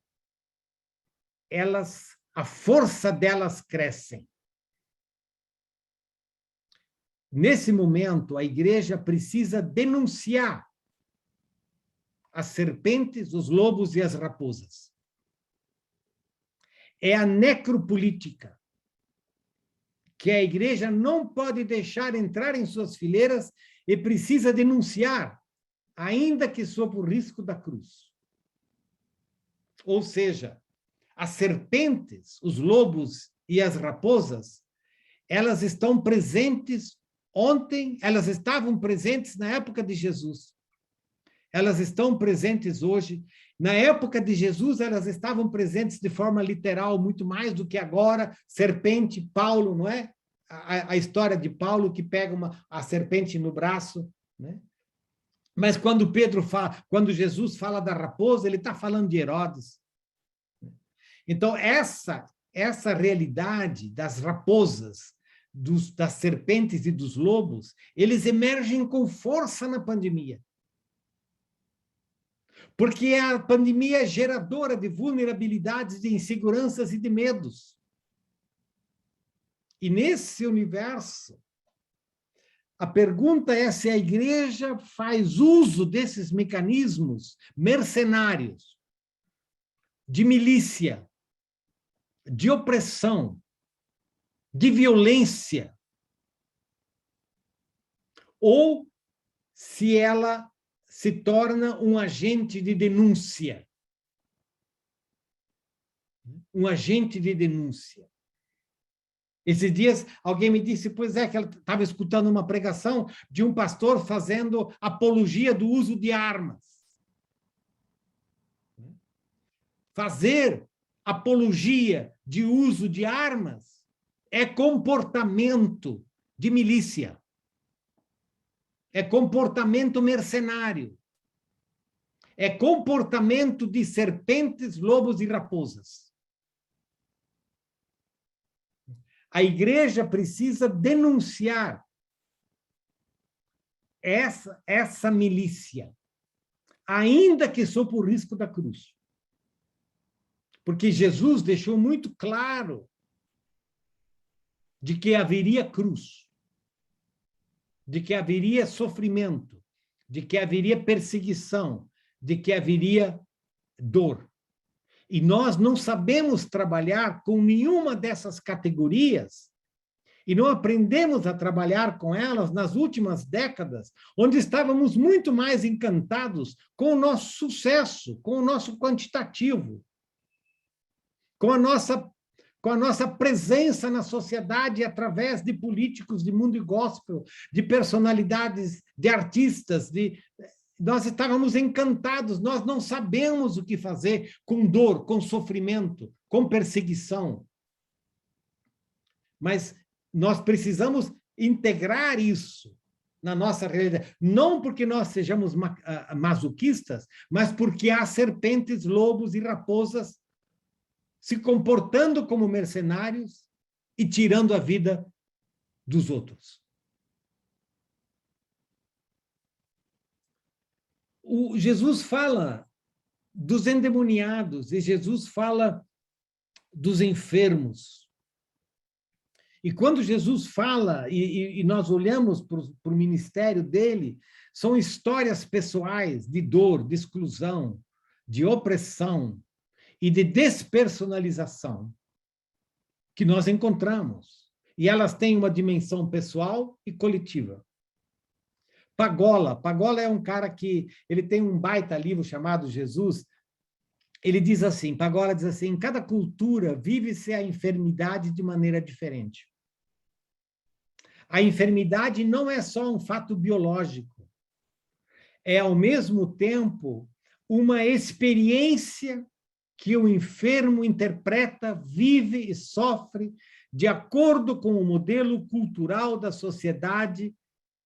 a força delas cresce. Nesse momento, a igreja precisa denunciar as serpentes, os lobos e as raposas. É a necropolítica que a igreja não pode deixar entrar em suas fileiras e precisa denunciar, ainda que sob o risco da cruz. Ou seja, as serpentes, os lobos e as raposas, elas estão presentes ontem, elas estavam presentes na época de Jesus. Elas estão presentes hoje. Na época de Jesus, elas estavam presentes de forma literal, muito mais do que agora. Serpente, Paulo, não é? A história de Paulo que pega a serpente no braço, né? Mas quando Jesus fala da raposa, ele está falando de Herodes. Então, essa realidade das raposas, das serpentes e dos lobos, eles emergem com força na pandemia. Porque a pandemia é geradora de vulnerabilidades, de inseguranças e de medos. E nesse universo, a pergunta é se a igreja faz uso desses mecanismos mercenários, de milícia, de opressão, de violência, ou se ela se torna um agente de denúncia. Um agente de denúncia. Esses dias, alguém me disse, pois é, que ela estava escutando uma pregação de um pastor fazendo apologia do uso de armas. Fazer apologia de uso de armas é comportamento de milícia. É comportamento mercenário. É comportamento de serpentes, lobos e raposas. A igreja precisa denunciar essa milícia, ainda que sob o risco da cruz. Porque Jesus deixou muito claro de que haveria cruz, de que haveria sofrimento, de que haveria perseguição, de que haveria dor. E nós não sabemos trabalhar com nenhuma dessas categorias e não aprendemos a trabalhar com elas nas últimas décadas, onde estávamos muito mais encantados com o nosso sucesso, com o nosso quantitativo, com a nossa presença na sociedade através de políticos de mundo gospel, de personalidades, de artistas, nós estávamos encantados, nós não sabemos o que fazer com dor, com sofrimento, com perseguição. Mas nós precisamos integrar isso na nossa realidade, não porque nós sejamos masoquistas, mas porque há serpentes, lobos e raposas se comportando como mercenários e tirando a vida dos outros. Jesus fala dos endemoniados e Jesus fala dos enfermos. E quando Jesus fala, e nós olhamos para o ministério dele, são histórias pessoais de dor, de exclusão, de opressão e de despersonalização que nós encontramos. E elas têm uma dimensão pessoal e coletiva. Pagola é um cara que ele tem um baita livro chamado Jesus. Ele diz assim, Pagola diz assim, em cada cultura vive-se a enfermidade de maneira diferente. A enfermidade não é só um fato biológico, é ao mesmo tempo uma experiência que o enfermo interpreta, vive e sofre de acordo com o modelo cultural da sociedade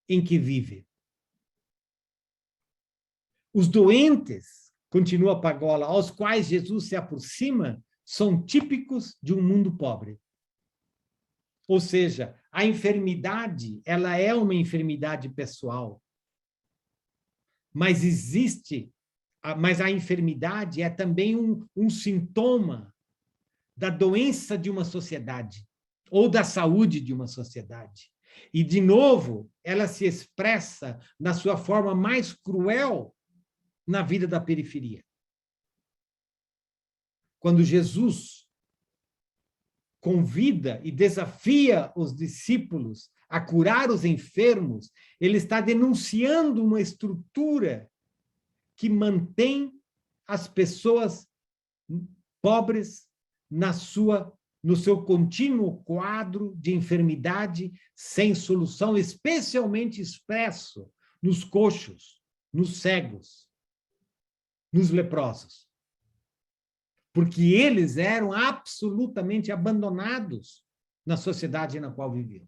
em que vive. Os doentes, continua Pagola, aos quais Jesus se aproxima, são típicos de um mundo pobre. Ou seja, a enfermidade, ela é uma enfermidade pessoal. Mas a enfermidade é também um sintoma da doença de uma sociedade, ou da saúde de uma sociedade. E, de novo, ela se expressa na sua forma mais cruel na vida da periferia. Quando Jesus convida e desafia os discípulos a curar os enfermos, ele está denunciando uma estrutura que mantém as pessoas pobres no seu contínuo quadro de enfermidade sem solução, especialmente expresso nos coxos, nos cegos, nos leprosos. Porque eles eram absolutamente abandonados na sociedade na qual viviam.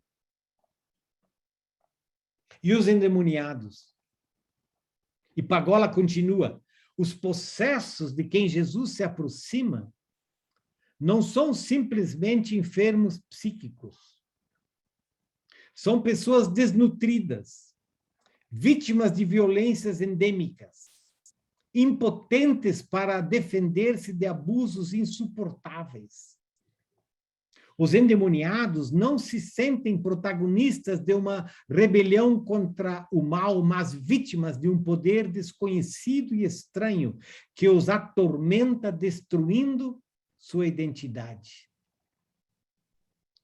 E os endemoniados. E Pagola continua: os possessos de quem Jesus se aproxima não são simplesmente enfermos psíquicos. São pessoas desnutridas, vítimas de violências endêmicas, impotentes para defender-se de abusos insuportáveis. Os endemoniados não se sentem protagonistas de uma rebelião contra o mal, mas vítimas de um poder desconhecido e estranho que os atormenta, destruindo sua identidade.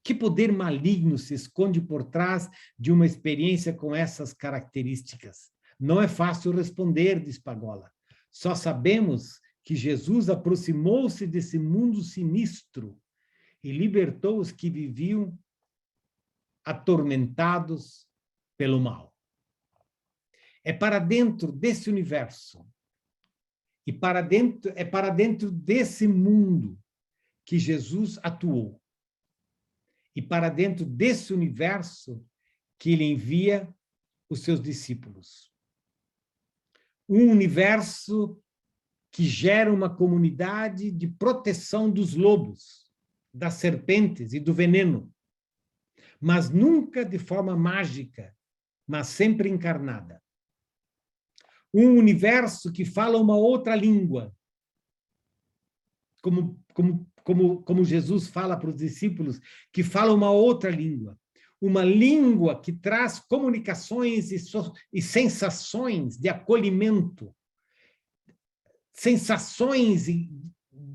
Que poder maligno se esconde por trás de uma experiência com essas características? Não é fácil responder, diz Pagola. Só sabemos que Jesus aproximou-se desse mundo sinistro e libertou os que viviam atormentados pelo mal. É para dentro desse universo e é para dentro desse mundo que Jesus atuou. E para dentro desse universo que ele envia os seus discípulos. Um universo que gera uma comunidade de proteção dos lobos, das serpentes e do veneno, mas nunca de forma mágica, mas sempre encarnada. Um universo que fala uma outra língua, como Jesus fala para os discípulos, que fala uma outra língua. Uma língua que traz comunicações e sensações de acolhimento, sensações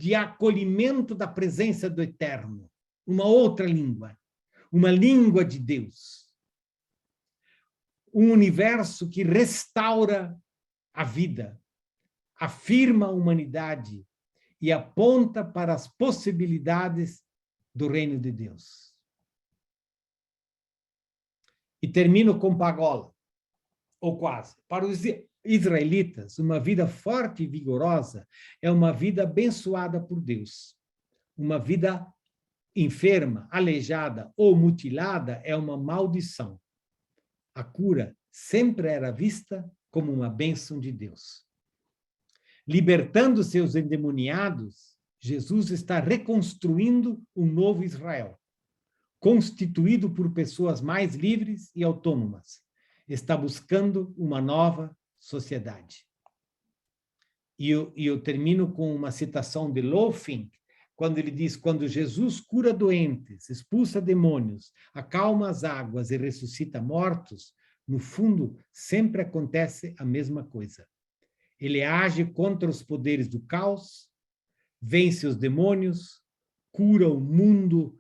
de acolhimento da presença do Eterno. Uma outra língua, uma língua de Deus. Um universo que restaura a vida, afirma a humanidade e aponta para as possibilidades do reino de Deus. E termino com Pagola, ou quase. Para os israelitas, uma vida forte e vigorosa é uma vida abençoada por Deus. Uma vida enferma, aleijada ou mutilada é uma maldição. A cura sempre era vista como uma bênção de Deus. Libertando seus endemoniados, Jesus está reconstruindo um novo Israel, constituído por pessoas mais livres e autônomas. Está buscando uma nova sociedade. E eu termino com uma citação de Lowfink, quando ele diz: quando Jesus cura doentes, expulsa demônios, acalma as águas e ressuscita mortos, no fundo, sempre acontece a mesma coisa. Ele age contra os poderes do caos, vence os demônios, cura o mundo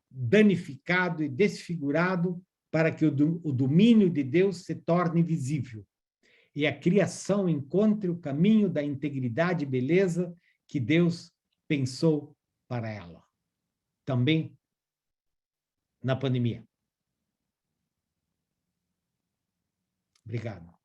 danificado e desfigurado para que o domínio de Deus se torne visível e a criação encontre o caminho da integridade e beleza que Deus pensou para ela. Também na pandemia. Obrigado.